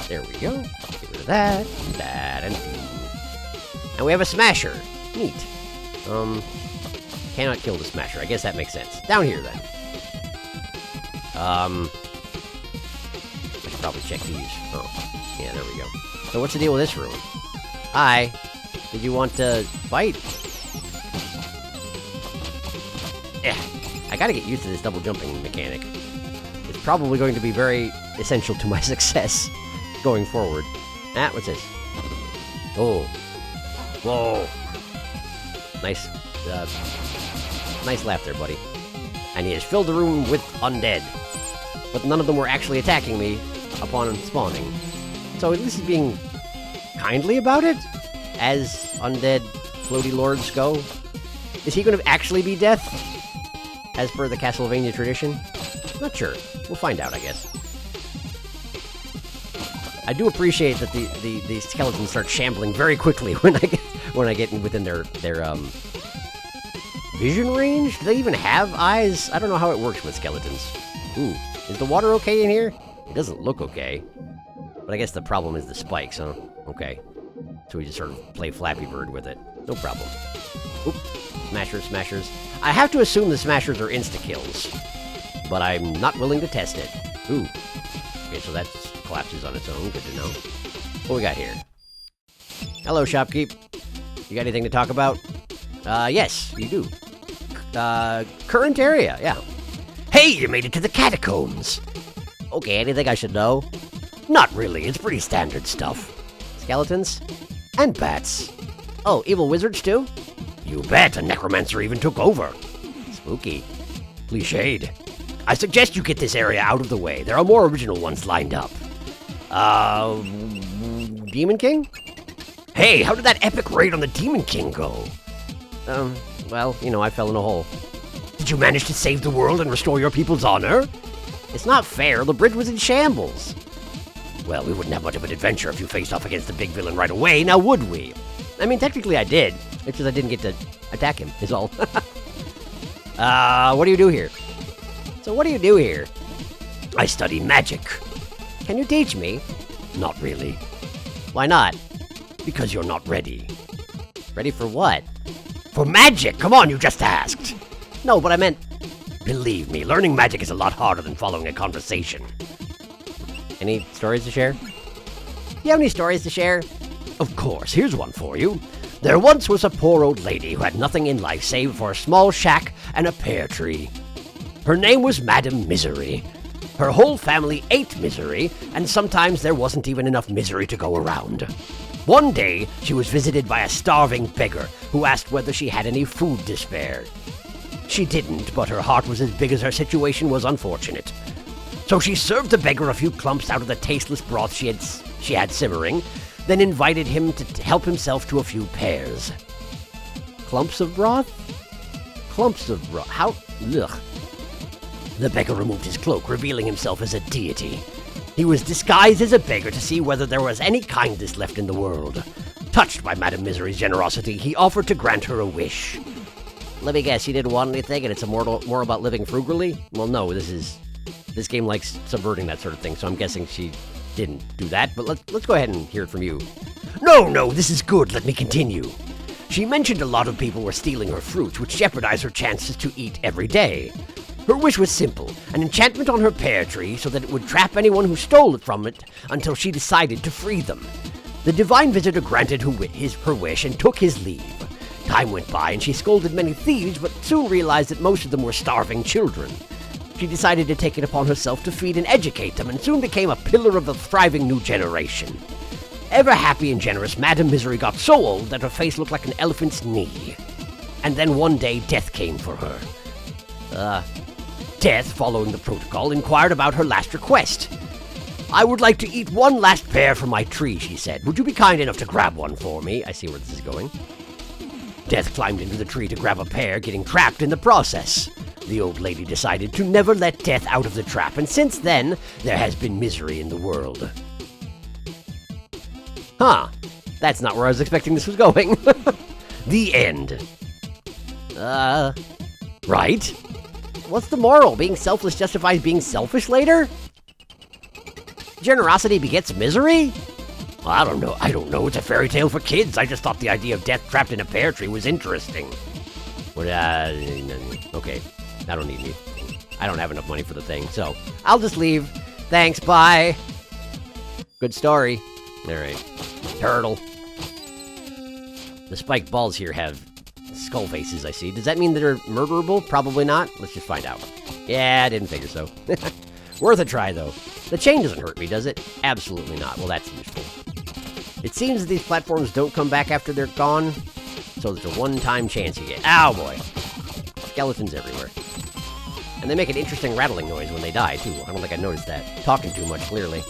There we go. Get rid of that, and we have a smasher. Neat. Cannot kill the smasher. I guess that makes sense. Down here, then. I should probably check these. Oh, yeah, there we go. So what's the deal with this room? Hi. Did you want to fight? Yeah. I gotta get used to this double jumping mechanic. It's probably going to be very essential to my success going forward. What's this? Oh. Whoa. Nice, nice laugh there, buddy. And he has filled the room with undead. But none of them were actually attacking me upon spawning. So at least he's being kindly about it, as undead floaty lords go. Is he going to actually be death, as per the Castlevania tradition? Not sure. We'll find out, I guess. I do appreciate that the skeletons start shambling very quickly when I get within their vision range. Do they even have eyes? I don't know how it works with skeletons. Ooh, is the water okay in here? It doesn't look okay. But I guess the problem is the spikes, huh? Okay. So we just sort of play Flappy Bird with it. No problem. Oop. Smashers, smashers. I have to assume the smashers are insta-kills. But I'm not willing to test it. Ooh. Okay, so that collapses on its own. Good to know. What we got here? Hello, shopkeep. You got anything to talk about? Yes, you do. Current area, yeah. Hey, you made it to the catacombs! Okay, anything I should know? Not really, it's pretty standard stuff. Skeletons? And bats. Oh, evil wizards too? You bet, a necromancer even took over. Spooky. Cliched. I suggest you get this area out of the way. There are more original ones lined up. Demon King? Hey, how did that epic raid on the Demon King go? Well, you know, I fell in a hole. Did you manage to save the world and restore your people's honor? It's not fair, the bridge was in shambles. Well, we wouldn't have much of an adventure if you faced off against the big villain right away, now would we? I mean, technically I did. It's just I didn't get to attack him, is all. What do you do here? So what do you do here? I study magic. Can you teach me? Not really. Why not? Because you're not ready. Ready for what? For magic! Come on, you just asked! No, but I meant... Believe me, learning magic is a lot harder than following a conversation. Any stories to share? Do you have any stories to share? Of course, here's one for you. There once was a poor old lady who had nothing in life save for a small shack and a pear tree. Her name was Madam Misery. Her whole family ate misery, and sometimes there wasn't even enough misery to go around. One day, she was visited by a starving beggar who asked whether she had any food to spare. She didn't, but her heart was as big as her situation was unfortunate. So she served the beggar a few clumps out of the tasteless broth she had simmering, then invited him to help himself to a few pears. Clumps of broth? Clumps of broth. How? Ugh. The beggar removed his cloak, revealing himself as a deity. He was disguised as a beggar to see whether there was any kindness left in the world. Touched by Madame Misery's generosity, he offered to grant her a wish. Let me guess, you didn't want anything and it's more about living frugally? Well, no, this game likes subverting that sort of thing, so I'm guessing she didn't do that, but let's go ahead and hear it from you. No, this is good, let me continue. She mentioned a lot of people were stealing her fruits, which jeopardized her chances to eat every day. Her wish was simple, an enchantment on her pear tree so that it would trap anyone who stole it from it until she decided to free them. The divine visitor granted her wish and took his leave. Time went by and she scolded many thieves, but soon realized that most of them were starving children. She decided to take it upon herself to feed and educate them, and soon became a pillar of a thriving new generation. Ever happy and generous, Madame Misery got so old that her face looked like an elephant's knee. And then one day, death came for her. Death, following the protocol, inquired about her last request. I would like to eat one last pear from my tree, she said. Would you be kind enough to grab one for me? I see where this is going. Death climbed into the tree to grab a pear, getting trapped in the process. The old lady decided to never let Death out of the trap, and since then, there has been misery in the world. Huh. That's not where I was expecting this was going. The end. Right? What's the moral? Being selfless justifies being selfish later? Generosity begets misery? Well, I don't know. It's a fairy tale for kids. I just thought the idea of Death trapped in a pear tree was interesting. Okay. I don't need any. I don't have enough money for the thing, so I'll just leave. Thanks, bye. Good story. Alright. Turtle. The spiked balls here have skull faces, I see. Does that mean they're murderable? Probably not. Let's just find out. Yeah, I didn't figure so. Worth a try, though. The chain doesn't hurt me, does it? Absolutely not. Well, that's useful. It seems that these platforms don't come back after they're gone, so there's a one-time chance you get. Ow, boy. Skeletons everywhere. And they make an interesting rattling noise when they die, too. I don't think I noticed that. Talking too much, clearly.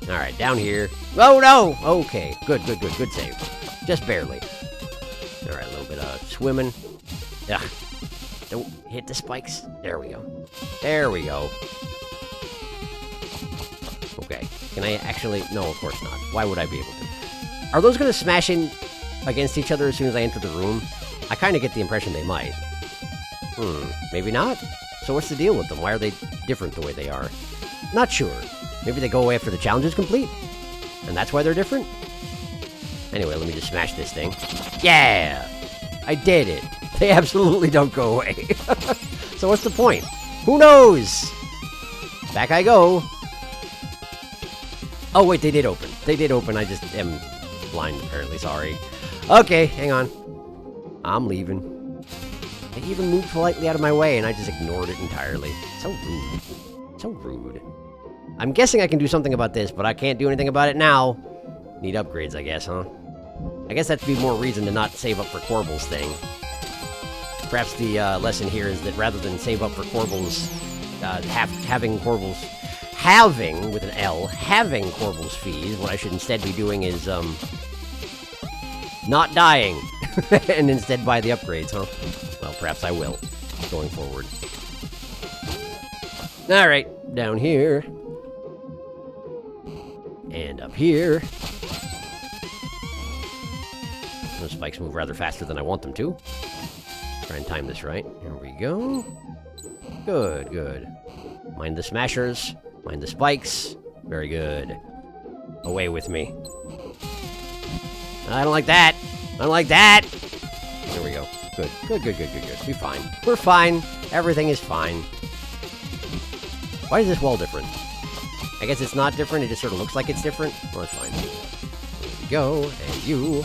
Alright, down here. Oh, no! Okay, good save. Just barely. Alright, a little bit of swimming. Ugh. Don't hit the spikes. There we go. There we go. Okay. Can I actually... No, of course not. Why would I be able to? Are those going to smash in against each other as soon as I enter the room? I kind of get the impression they might. Maybe not? So what's the deal with them? Why are they different the way they are? Not sure. Maybe they go away after the challenge is complete? And that's why they're different? Anyway, let me just smash this thing. Yeah! I did it. They absolutely don't go away. So what's the point? Who knows? Back I go. Oh, wait, they did open. They did open. I just am blind, apparently. Sorry. Okay, hang on. I'm leaving. They even moved politely out of my way, and I just ignored it entirely. So rude. So rude. I'm guessing I can do something about this, but I can't do anything about it now. Need upgrades, I guess, huh? I guess that'd be more reason to not save up for Corbel's thing. Perhaps the lesson here is that rather than save up for Corbel's, having Corbel's fees, what I should instead be doing is, not dying, and instead buy the upgrades, huh? Well, perhaps I will, going forward. Alright, down here. And up here. Those spikes move rather faster than I want them to. Try and time this right. Here we go. Good. Mind the smashers. Mind the spikes. Very good. Away with me. I don't like that. I don't like that. There we go. Good. We're fine. We're fine. Everything is fine. Why is this wall different? I guess it's not different. It just sort of looks like it's different. Well, that's fine. There we go. And you.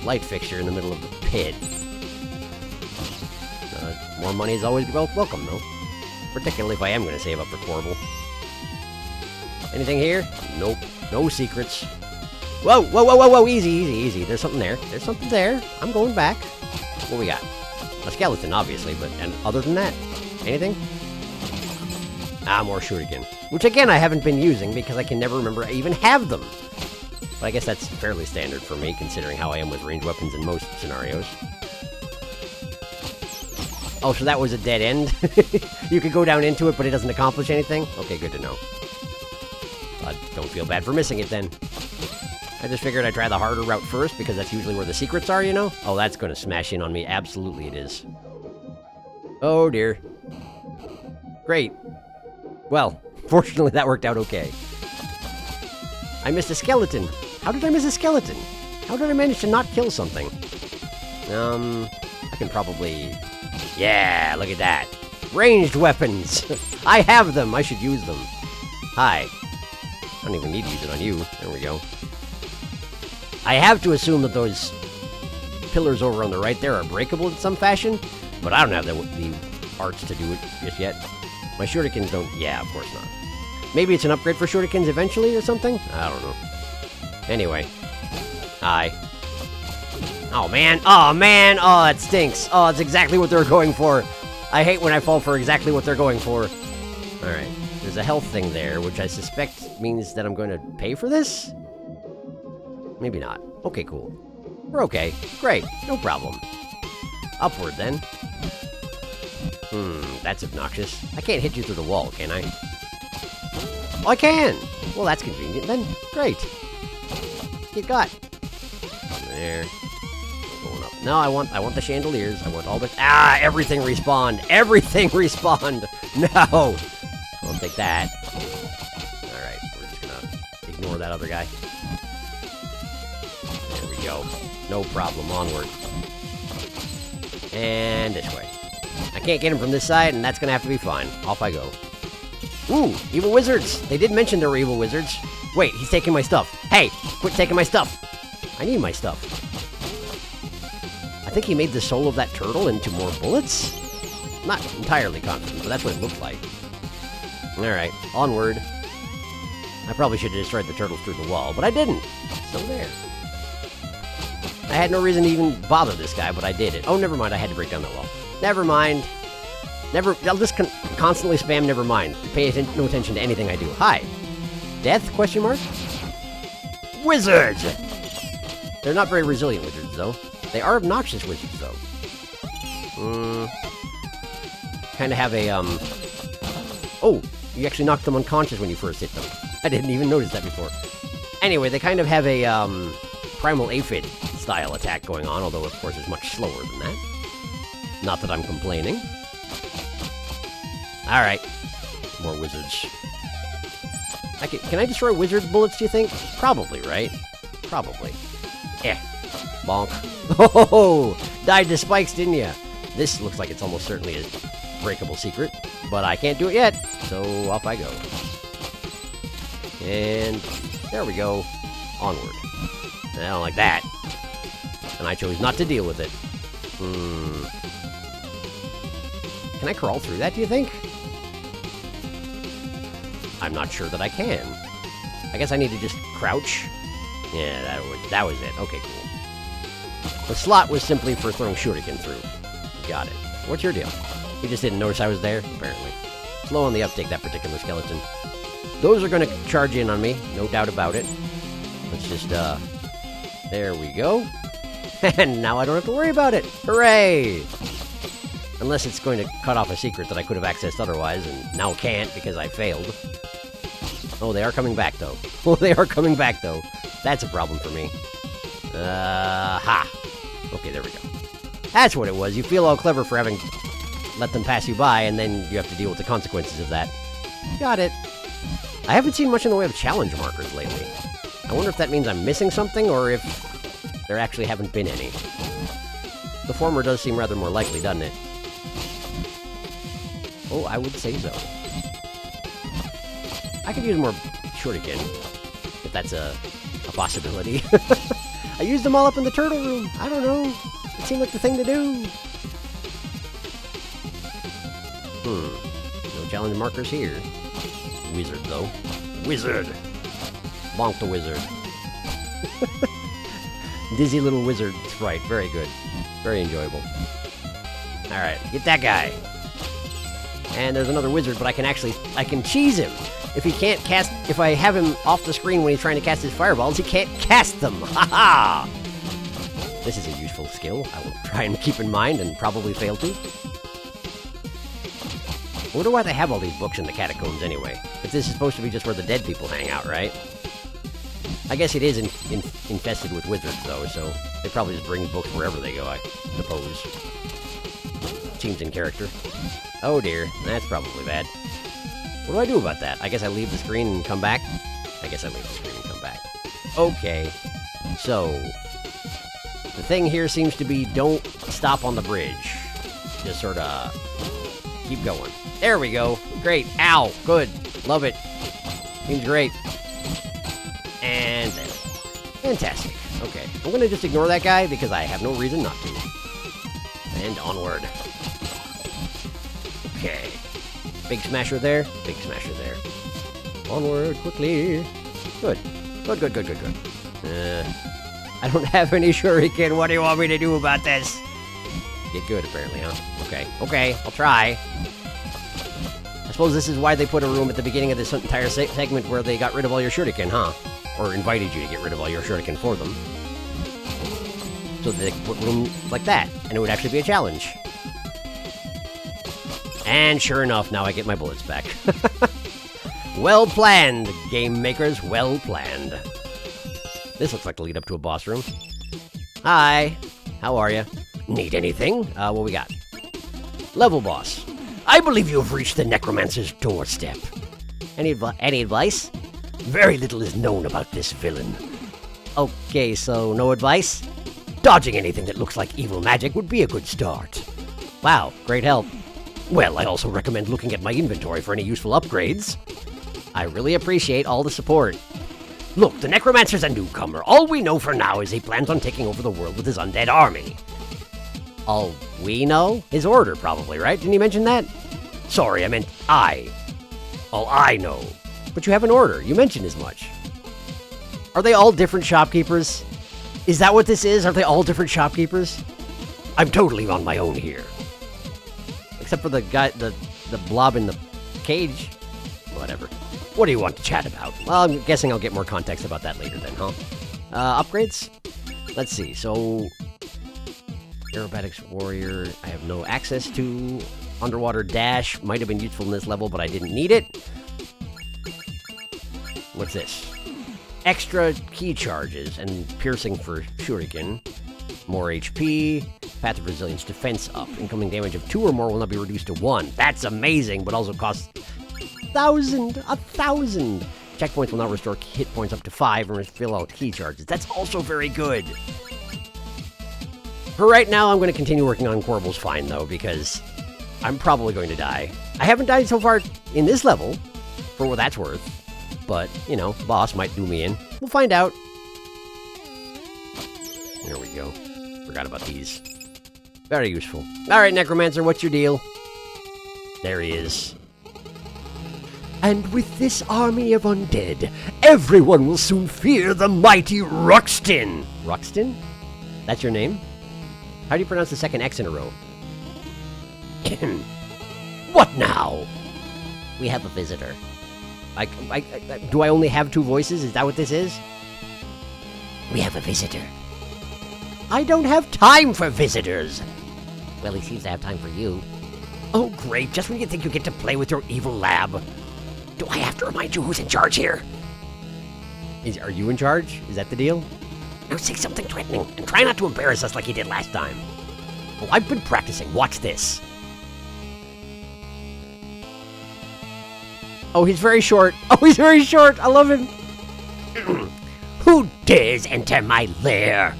Light fixture in the middle of the pit. More money is always welcome, though. Particularly if I am going to save up for Corbel. Anything here? Nope. No secrets. Whoa, whoa, whoa, whoa, whoa, easy, easy, easy. There's something there. There's something there. I'm going back. What we got? A skeleton, obviously, but and other than that, anything? Ah, more shuriken. Which, again, I haven't been using because I can never remember I even have them. But I guess that's fairly standard for me, considering how I am with ranged weapons in most scenarios. Oh, so that was a dead end? You could go down into it, but it doesn't accomplish anything? Okay, good to know. Don't feel bad for missing it, then. I just figured I'd try the harder route first, because that's usually where the secrets are, you know? Oh, that's gonna smash in on me. Absolutely it is. Oh, dear. Great. Well, fortunately that worked out okay. I missed a skeleton. How did I miss a skeleton? How did I manage to not kill something? I can probably... Yeah, look at that. Ranged weapons! I have them! I should use them. Hi. I don't even need to use it on you. There we go. I have to assume that those pillars over on the right there are breakable in some fashion, but I don't have the arts to do it just yet. My shurikens don't... Yeah, of course not. Maybe it's an upgrade for shurikens eventually or something? I don't know. Anyway. Hi. Oh, man. Oh, man. Oh, that stinks. Oh, it's exactly what they were going for. I hate when I fall for exactly what they're going for. Alright. There's a health thing there, which I suspect means that I'm going to pay for this? Maybe not. Okay, cool. We're okay. Great. No problem. Upward, then. That's obnoxious. I can't hit you through the wall, can I? Oh, I can! Well, that's convenient, then. Great. Get got. There. Going up. No, I want the chandeliers. I want all the... Ah! Everything respawned! Everything respawned! No! I'll take that. Alright, we're just gonna ignore that other guy. There we go. No problem. Onward. And this way. I can't get him from this side, and that's gonna have to be fine. Off I go. Ooh, evil wizards! They did mention there were evil wizards. Wait, he's taking my stuff. Hey, quit taking my stuff. I need my stuff. I think he made the soul of that turtle into more bullets? Not entirely confident, but that's what it looked like. Alright, onward. I probably should have destroyed the turtles through the wall, but I didn't. Still there. I had no reason to even bother this guy, but I did it. Oh, never mind, I had to break down that wall. Never mind. I'll just constantly spam never mind. Pay no attention to anything I do. Hi. Death, question mark? Wizards! They're not very resilient wizards, though. They are obnoxious wizards, though. Kind of have a, Oh, you actually knocked them unconscious when you first hit them. I didn't even notice that before. Anyway, they kind of have a, primal aphid style attack going on, although, of course, it's much slower than that. Not that I'm complaining. Alright. More wizards. Can I destroy wizard bullets, do you think? Probably, right? Probably. Eh. Bonk. Oh! Died to spikes, didn't ya? This looks like it's almost certainly a breakable secret, but I can't do it yet, so off I go. And there we go. Onward. I don't like that. And I chose not to deal with it. Can I crawl through that, do you think? I'm not sure that I can. I guess I need to just crouch. Yeah, that was it. Okay, cool. The slot was simply for throwing shuriken through. Got it. What's your deal? You just didn't notice I was there? Apparently. Slow on the uptake, that particular skeleton. Those are gonna charge in on me, no doubt about it. Let's just, there we go. And now I don't have to worry about it. Hooray! Unless it's going to cut off a secret that I could have accessed otherwise, and now can't because I failed. Oh, they are coming back, though. Oh, they are coming back, though. That's a problem for me. Ha! Okay, there we go. That's what it was. You feel all clever for having let them pass you by, and then you have to deal with the consequences of that. Got it. I haven't seen much in the way of challenge markers lately. I wonder if that means I'm missing something, or if there actually haven't been any. The former does seem rather more likely, doesn't it? Oh, I would say so. I could use more shuriken, if that's a possibility. I used them all up in the turtle room. I don't know. It seemed like the thing to do. No challenge markers here. Wizard, though. Wizard! Bonk the wizard. Dizzy little wizard sprite. Very good. Very enjoyable. Alright, get that guy. And there's another wizard, but I can cheese him. If I have him off the screen when he's trying to cast his fireballs, he can't cast them. Ha ha! This is a useful skill I will try and keep in mind and probably fail to. I wonder why they have all these books in the catacombs anyway. If this is supposed to be just where the dead people hang out, right? I guess it is infested with wizards, though, so they probably just bring books wherever they go, I suppose. Seems in character. Oh dear, that's probably bad. What do I do about that? I guess I leave the screen and come back? I guess I leave the screen and come back. Okay, so... the thing here seems to be don't stop on the bridge. Just sort of keep going. There we go. Great. Ow. Good. Love it. Seems great. And there. Fantastic. Okay. I'm going to just ignore that guy because I have no reason not to. And onward. Okay. Big smasher there. Big smasher there. Onward quickly. Good. Good, good, good, good, good. I don't have any shuriken. What do you want me to do about this? Get good, apparently, huh? Okay. Okay. I'll try. I suppose this is why they put a room at the beginning of this entire segment where they got rid of all your shuriken, huh? Or invited you to get rid of all your shuriken for them. So they put room like that, and it would actually be a challenge. And sure enough, now I get my bullets back. Well planned, game makers, well planned. This looks like the lead up to a boss room. Hi, how are you? Need anything? What we got? Level boss. I believe you have reached the necromancer's doorstep. Any advice? Very little is known about this villain. Okay, so no advice? Dodging anything that looks like evil magic would be a good start. Wow, great help. Well, I also recommend looking at my inventory for any useful upgrades. I really appreciate all the support. Look, the necromancer's a newcomer. All we know for now is he plans on taking over the world with his undead army. All we know? His order, probably, right? Didn't you mention that? Sorry, I meant I. All I know. But you have an order. You mentioned as much. Are they all different shopkeepers? Is that what this is? Are they all different shopkeepers? I'm totally on my own here. Except for the guy, the blob in the cage. Whatever. What do you want to chat about? Well, I'm guessing I'll get more context about that later then, huh? Upgrades? Let's see, so... Aerobatics Warrior, I have no access to. Underwater Dash might have been useful in this level, but I didn't need it. What's this? Extra key charges and piercing for Shuriken. More HP. Path of Resilience defense up. Incoming damage of 2 or more will not be reduced to 1. That's amazing, but also costs... 1,000! Checkpoints will now restore hit points up to 5 and fill out key charges. That's also very good. For right now, I'm going to continue working on Corbel's Find, though, because I'm probably going to die. I haven't died so far in this level, for what that's worth. But, you know, boss might do me in. We'll find out. There we go. Forgot about these. Very useful. Alright, Necromancer, what's your deal? There he is. And with this army of undead, everyone will soon fear the mighty Ruxtin. Ruxtin? That's your name? How do you pronounce the second X in a row? What now? We have a visitor. Do I only have 2 voices? Is that what this is? We have a visitor. I don't have time for visitors. Well, he seems to have time for you. Oh, great. Just when you think you get to play with your evil lab. Do I have to remind you who's in charge here? Are you in charge? Is that the deal? Now say something threatening, and try not to embarrass us like you did last time. Oh, I've been practicing. Watch this. Oh, he's very short. Oh, he's very short. I love him. Who dares enter my lair?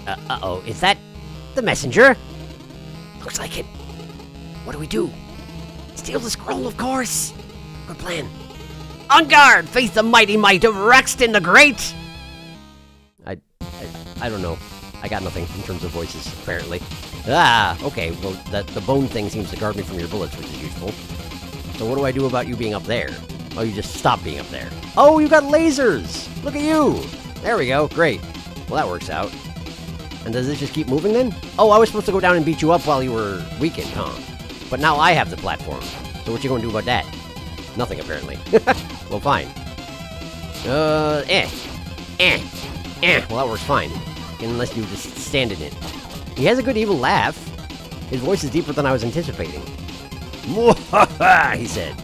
Uh-oh. Is that the messenger? Looks like it. What do we do? Steal the scroll, of course. Good plan. On guard! Face the mighty might of Ruxtin the Great! I don't know. I got nothing in terms of voices, apparently. Ah, okay. Well, the bone thing seems to guard me from your bullets, which is useful. So what do I do about you being up there? Oh, you just stop being up there. Oh, you got lasers! Look at you! There we go, great. Well, that works out. And does this just keep moving then? Oh, I was supposed to go down and beat you up while you were weakened, huh? But now I have the platform. So what you gonna do about that? Nothing, apparently. Well, fine. Well, that works fine. Unless you just stand in it. He has a good evil laugh. His voice is deeper than I was anticipating. He said.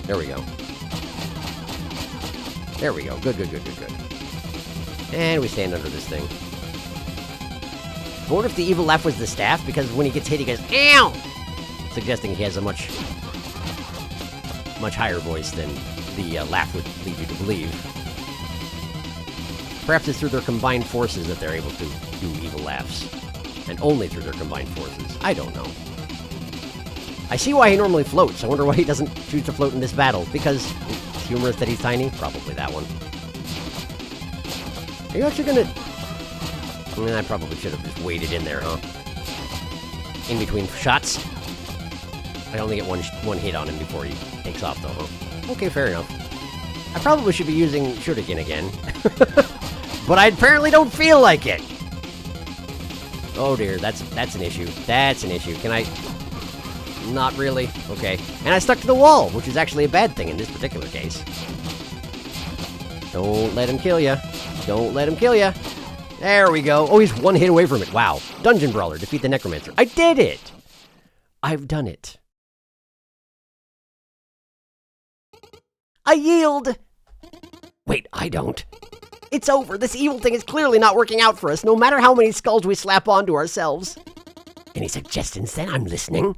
There we go. There we go. Good. And we stand under this thing. I wonder if the evil laugh was the staff, because when he gets hit, he goes, ow! Suggesting he has a much higher voice than the laugh would lead you to believe. Perhaps it's through their combined forces that they're able to do evil laughs. And only through their combined forces. I don't know. I see why he normally floats. I wonder why he doesn't choose to float in this battle. Because it's humorous that he's tiny? Probably that one. Are you actually gonna... I probably should have just waited in there, huh? In between shots? I only get one hit on him before he takes off, though, huh? Okay, fair enough. I probably should be using Shuriken again. But I apparently don't feel like it! Oh dear, that's an issue. That's an issue. Can I... Not really. Okay. And I stuck to the wall, which is actually a bad thing in this particular case. Don't let him kill ya. Don't let him kill ya. There we go. Oh, he's one hit away from it. Wow. Dungeon Brawler. Defeat the Necromancer. I did it! I've done it. I yield! Wait, I don't. It's over. This evil thing is clearly not working out for us, no matter how many skulls we slap onto ourselves. Any suggestions, then? I'm listening.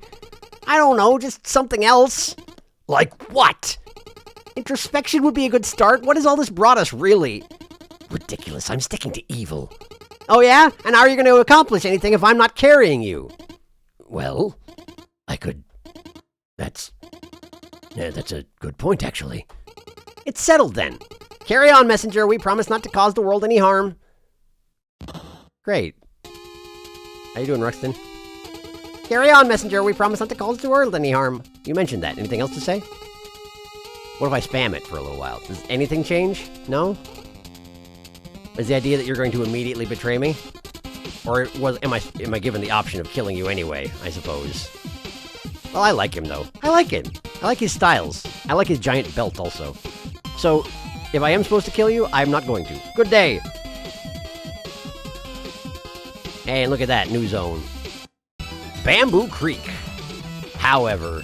I don't know, just something else. Like what? Introspection would be a good start. What has all this brought us, really? Ridiculous. I'm sticking to evil. Oh, yeah? And how are you going to accomplish anything if I'm not carrying you? Well, I could... That's a good point, actually. It's settled, then. Carry on, messenger. We promise not to cause the world any harm. Great. How you doing, Ruxton? Carry on, messenger. We promise not to cause the world any harm. You mentioned that. Anything else to say? What if I spam it for a little while? Does anything change? No? Is the idea that you're going to immediately betray me? Or am I given the option of killing you anyway, I suppose? Well, I like him, though. I like him. I like his styles. I like his giant belt, also. So, if I am supposed to kill you, I'm not going to. Good day! And look at that, new zone. Bamboo Creek. However,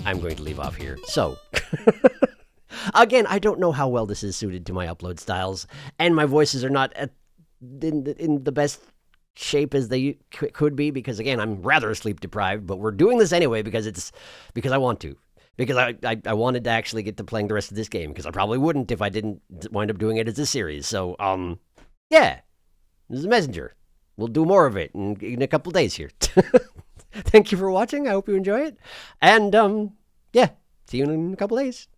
I'm going to leave off here. So, again, I don't know how well this is suited to my upload styles, and my voices are not in the best shape as they could be, because again, I'm rather sleep deprived, but we're doing this anyway because I want to. Because I wanted to actually get to playing the rest of this game, because I probably wouldn't if I didn't wind up doing it as a series. So, yeah. This is Messenger. We'll do more of it in a couple days here. Thank you for watching. I hope you enjoy it. And, yeah. See you in a couple days.